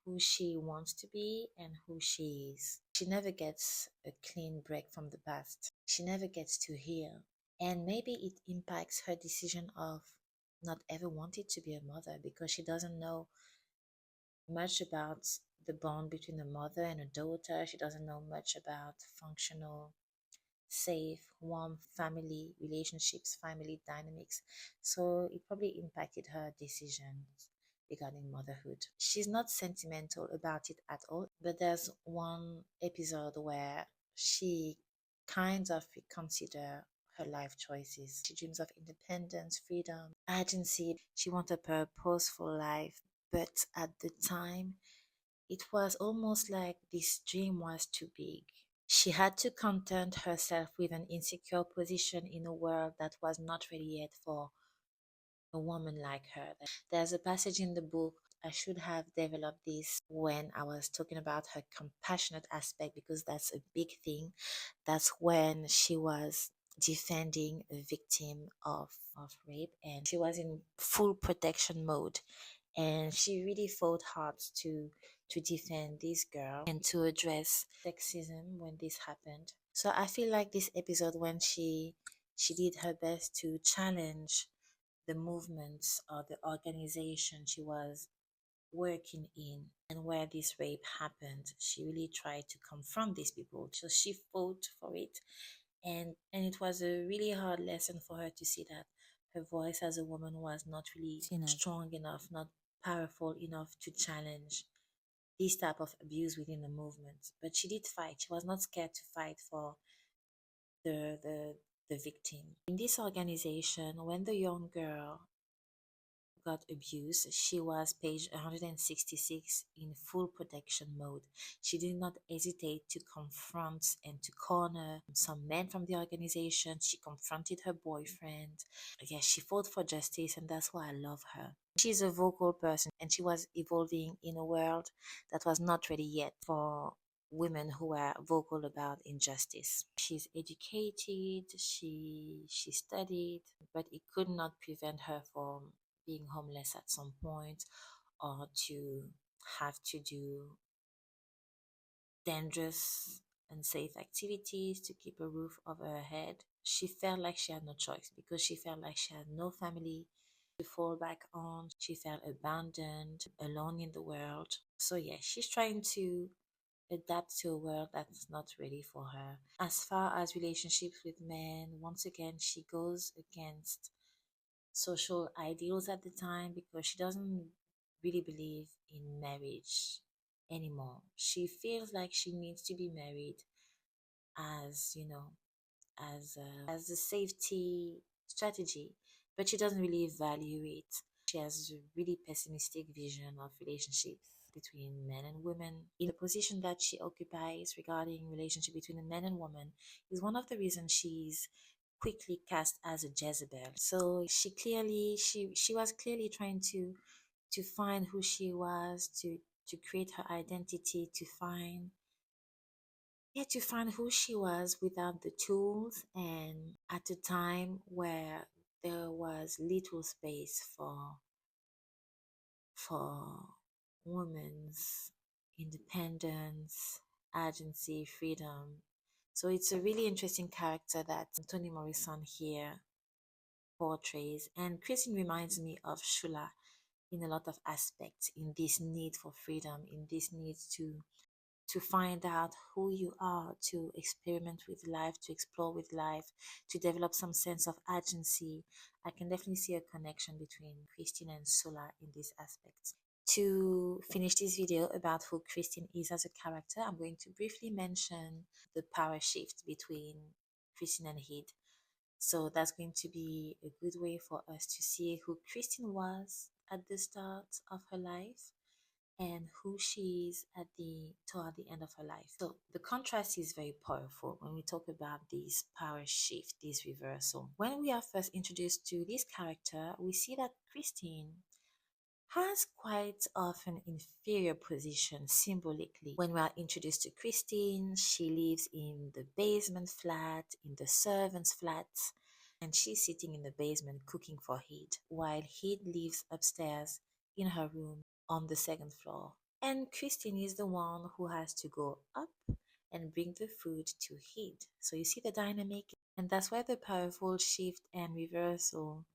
who she wants to be and who she is. She never gets a clean break from the past, she never gets to heal. And maybe it impacts her decision of not ever wanting to be a mother because she doesn't know much about the bond between a mother and a daughter. She doesn't know much about functional, safe, warm family relationships, family dynamics. So it probably impacted her decisions regarding motherhood. She's not sentimental about it at all, but there's one episode where she kind of reconsider her life choices. She dreams of independence, freedom, agency. She wants a purposeful life, but at the time, it was almost like this dream was too big. She had to content herself with an insecure position in a world that was not ready yet for a woman like her. There's a passage in the book. I should have developed this when I was talking about her compassionate aspect because that's a big thing. That's when she was defending a victim of rape and she was in full protection mode, and she really fought hard to defend this girl and to address sexism when this happened. So I feel like this episode when she did her best to challenge the movements or the organization she was working in and where this rape happened, she really tried to confront these people. So she fought for it, and it was a really hard lesson for her to see that her voice as a woman was not really Tina. strong enough, not powerful enough to challenge this type of abuse within the movement. But she did fight. She was not scared to fight for the the the victim. In this organization, when the young girl got abused, she was page 166 in full protection mode. She did not hesitate to confront and to corner some men from the organization. She confronted her boyfriend. Yes, she fought for justice, and that's why I love her. She's a vocal person, and she was evolving in a world that was not ready yet for women who were vocal about injustice. She's educated, she studied, but it could not prevent her from being homeless at some point or to have to do dangerous unsafe activities to keep a roof over her head. She felt like she had no choice because she felt like she had no family to fall back on. She felt abandoned, alone in the world. So yeah, she's trying to adapt to a world that's not ready for her. As far as relationships with men, once again, she goes against social ideals at the time because she doesn't really believe in marriage anymore. She feels like she needs to be married as, as a safety strategy, but she doesn't really value it. She has a really pessimistic vision of relationships between men and women. In the position that she occupies regarding relationship between a man and woman is one of the reasons she's quickly cast as a Jezebel. So she was clearly trying to find who she was, to create her identity, to find who she was without the tools, and at a time where there was little space for women's independence, agency, freedom. So it's a really interesting character that Toni Morrison here portrays, and Christine reminds me of Shula in a lot of aspects, in this need for freedom, in this need to find out who you are, to experiment with life, to explore with life, to develop some sense of agency. I can definitely see a connection between Christine and Sula in these aspects. To finish this video about who Christine is as a character, I'm going to briefly mention the power shift between Christine and Heath. So that's going to be a good way for us to see who Christine was at the start of her life and who she is at the toward the end of her life. So the contrast is very powerful when we talk about this power shift, this reversal. When we are first introduced to this character, we see that Christine has quite often inferior position symbolically. When we are introduced to Christine, she lives in the basement flat, in the servant's flat, and she's sitting in the basement cooking for Heath, while Heath lives upstairs in her room on the second floor. And Christine is the one who has to go up and bring the food to Heath. So you see the dynamic, and that's where the powerful shift and reversal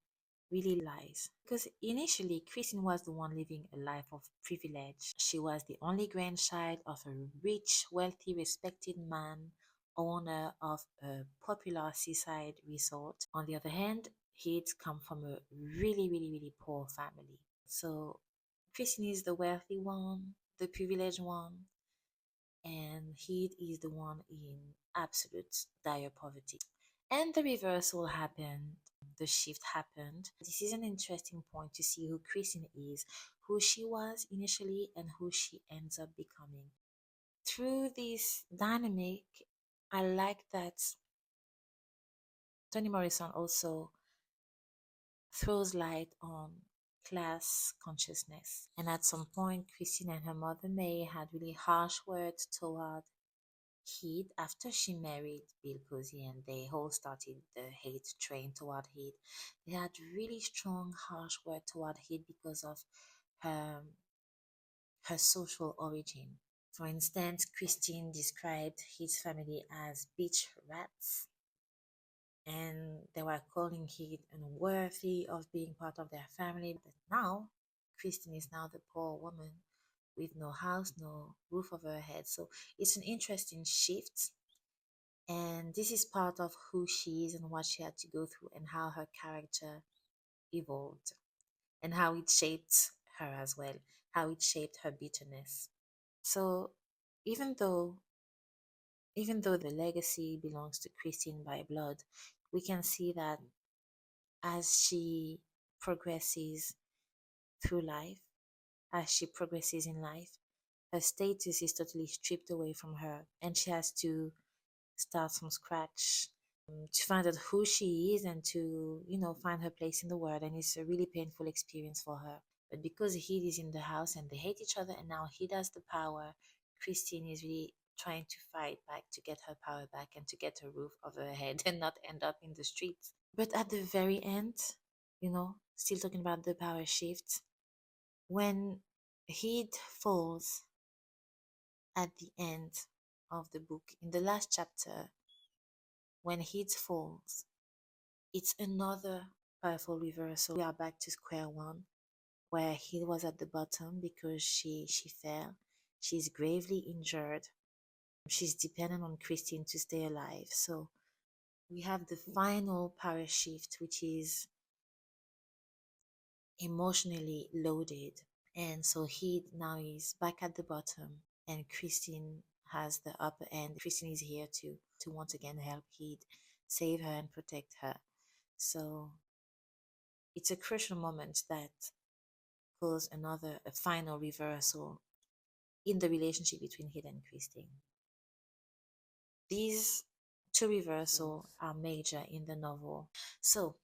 really lies. Because initially, Christine was the one living a life of privilege. She was the only grandchild of a rich, wealthy, respected man, owner of a popular seaside resort. On the other hand, he'd come from a really poor family. So Christine is the wealthy one, the privileged one, and he is the one in absolute dire poverty. And the reversal happened, the shift happened. This is an interesting point to see who Christine is, who she was initially, and who she ends up becoming. Through this dynamic, I like that Toni Morrison also throws light on class consciousness. And at some point, Christine and her mother May had really harsh words toward Heath after she married Bill Cosey, and they all started the hate train toward Heath. They had really strong, harsh words toward Heath because of her, her social origin. For instance, Christine described his family as beach rats, and they were calling him unworthy of being part of their family. But now, Christine is now the poor woman with no house, no roof over her head. So it's an interesting shift. And this is part of who she is and what she had to go through and how her character evolved and how it shaped her as well, how it shaped her bitterness. So even though even though the legacy belongs to Christine by blood, we can see that as she progresses through life, as she progresses in life, her status is totally stripped away from her, and she has to start from scratch to find out who she is and to, find her place in the world. And it's a really painful experience for her. But because he is in the house and they hate each other, and now he has the power, Christine is really trying to fight back to get her power back and to get a roof over her head and not end up in the streets. But at the very end, still talking about the power shift, when Heed falls at the end of the book, in the last chapter, when Heed falls, it's another powerful reversal. We are back to square one, where Heed was at the bottom because she fell. She's gravely injured. She's dependent on Christine to stay alive. So we have the final power shift, which is emotionally loaded. And so he now is back at the bottom, and Christine has the upper end. Christine is here to once again help Heed, save her and protect her. So it's a crucial moment that caused a final reversal in the relationship between Heed and Christine. These two reversals are major in the novel. So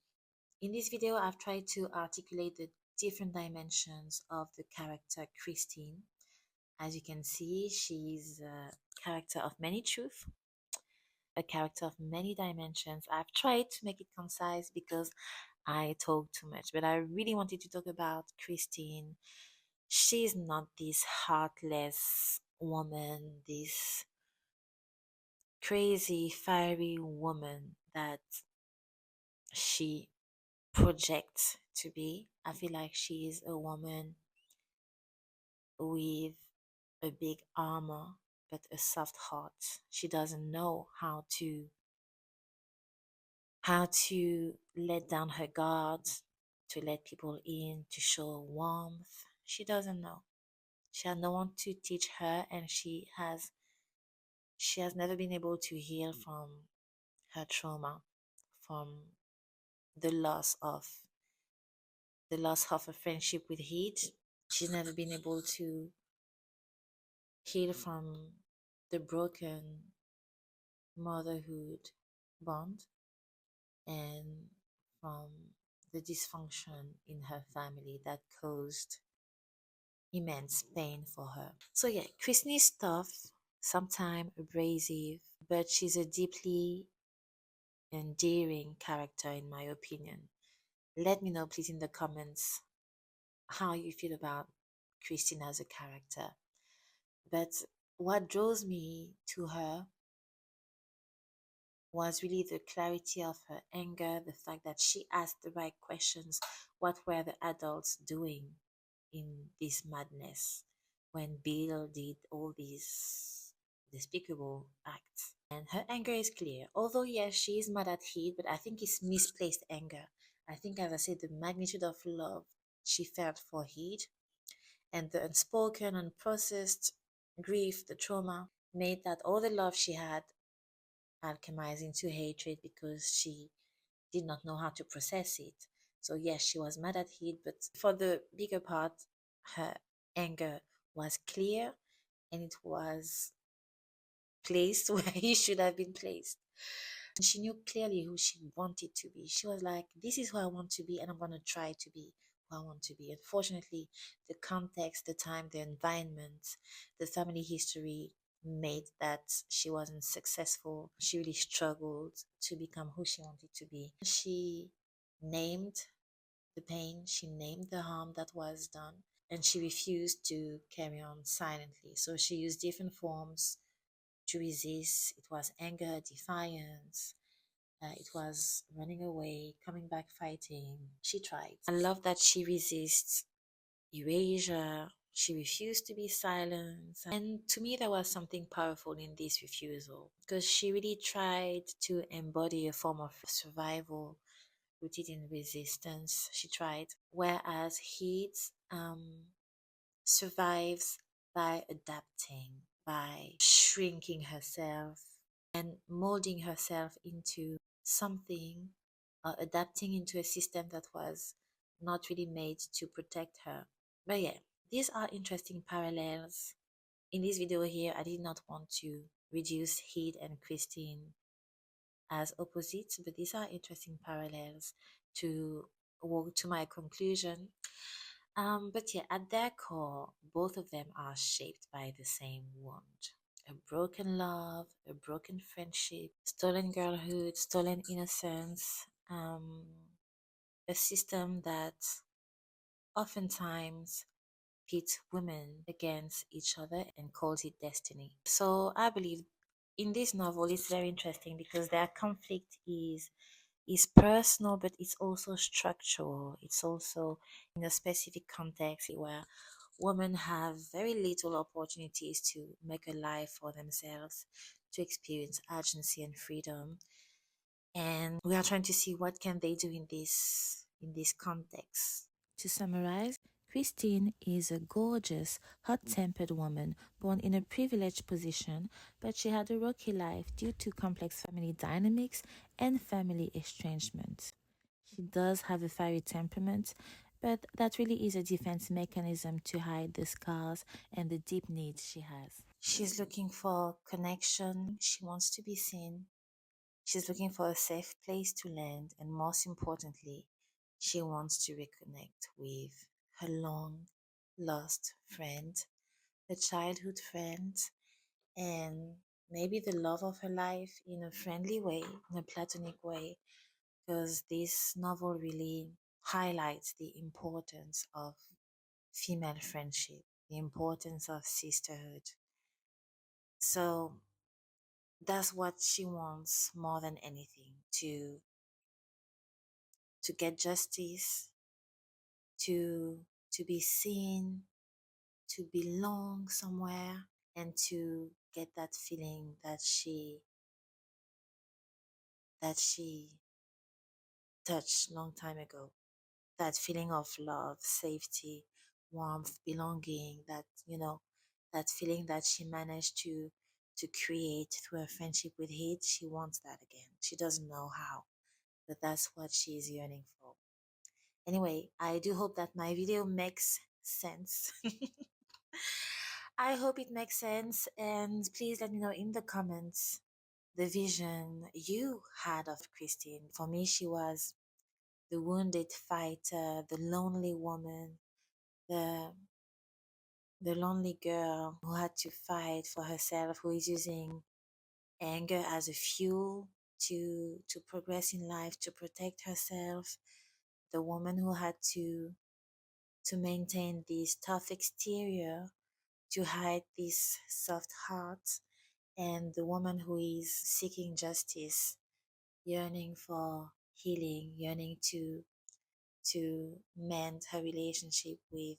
in this video, I've tried to articulate the different dimensions of the character Christine. As you can see, she's a character of many truths, a character of many dimensions. I've tried to make it concise because I talk too much, but I really wanted to talk about Christine. She's not this heartless woman, this crazy, fiery woman that she projects to be. I feel like she is a woman with a big armor but a soft heart. She doesn't know how to let down her guard, to let people in, to show warmth. She doesn't know. She had no one to teach her, and she has never been able to heal from her trauma, from the loss of a friendship with Heat. She's never been able to heal from the broken motherhood bond and from the dysfunction in her family that caused immense pain for her. So yeah, Christine is tough, sometimes abrasive, but she's a deeply endearing character in my opinion. Let me know please in the comments how you feel about Christine as a character. But what draws me to her was really the clarity of her anger, the fact that she asked the right questions. What were the adults doing in this madness when Bill did all these despicable acts? And her anger is clear. Although, yes, she is mad at Heath, but I think it's misplaced anger. I think, as I said, the magnitude of love she felt for Heath and the unspoken, unprocessed grief, the trauma, made that all the love she had alchemized into hatred because she did not know how to process it. So, yes, she was mad at Heath, but for the bigger part, her anger was clear and it was placed where he should have been placed. She knew clearly who she wanted to be. She was like, this is who I want to be, and I'm going to try to be who I want to be. Unfortunately, the context, the time, the environment, the family history made that she wasn't successful. She really struggled to become who she wanted to be. She named the pain, she named the harm that was done, and she refused to carry on silently. So she used different forms to resist. It was anger, defiance, it was running away, coming back fighting. She tried. I love that she resists erasure. She refused to be silenced. And to me, there was something powerful in this refusal because she really tried to embody a form of survival rooted in resistance. She tried. Whereas Heat survives by adapting, by shrinking herself and molding herself into something, adapting into a system that was not really made to protect her. But yeah, these are interesting parallels. In this video here, I did not want to reduce Heath and Christine as opposites, but these are interesting parallels to walk to my conclusion. But yeah, at their core, both of them are shaped by the same wound. A broken love, a broken friendship, stolen girlhood, stolen innocence, a system that oftentimes pits women against each other and calls it destiny. So I believe in this novel it's very interesting because their conflict is personal, but it's also structural. It's also in a specific context where women have very little opportunities to make a life for themselves, to experience agency and freedom. And we are trying to see what can they do in this context. To summarize, Christine is a gorgeous, hot tempered woman born in a privileged position, but she had a rocky life due to complex family dynamics and family estrangement. She does have a fiery temperament, but that really is a defense mechanism to hide the scars and the deep needs she has. She's looking for connection. She wants to be seen. She's looking for a safe place to land. And most importantly, she wants to reconnect with her long lost friend, her childhood friend, and maybe the love of her life in a friendly way, in a platonic way, because this novel really highlights the importance of female friendship, the importance of sisterhood. So that's what she wants more than anything, to get justice, to be seen, to belong somewhere, and to get that feeling that she touched long time ago. That feeling of love, safety, warmth, belonging, that feeling that she managed to create through her friendship with Heath. She wants that again. She doesn't know how, but that's what she is yearning for. Anyway, I do hope that my video makes sense. I hope it makes sense, and please let me know in the comments the vision you had of Christine. For me, she was the wounded fighter, the lonely woman, the lonely girl who had to fight for herself, who is using anger as a fuel to progress in life, to protect herself, the woman who had to maintain this tough exterior, to hide this soft heart, and the woman who is seeking justice, yearning for healing, yearning to mend her relationship with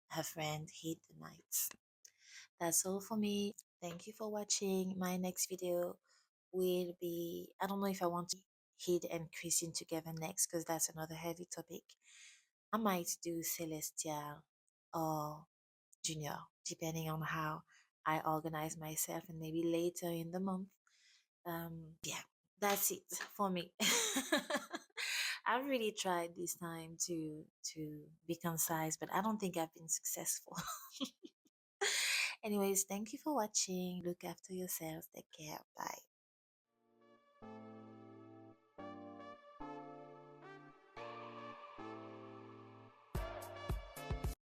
her friend Heath the Knight. That's all for me. Thank you for watching. My next video will be, I don't know if I want to Heath and Christine together next because that's another heavy topic. I might do Celestial or Junior, depending on how I organize myself, and maybe later in the month. Yeah, that's it for me. I've really tried this time to be concise, but I don't think I've been successful. Anyways, thank you for watching. Look after yourselves. Take care. Bye.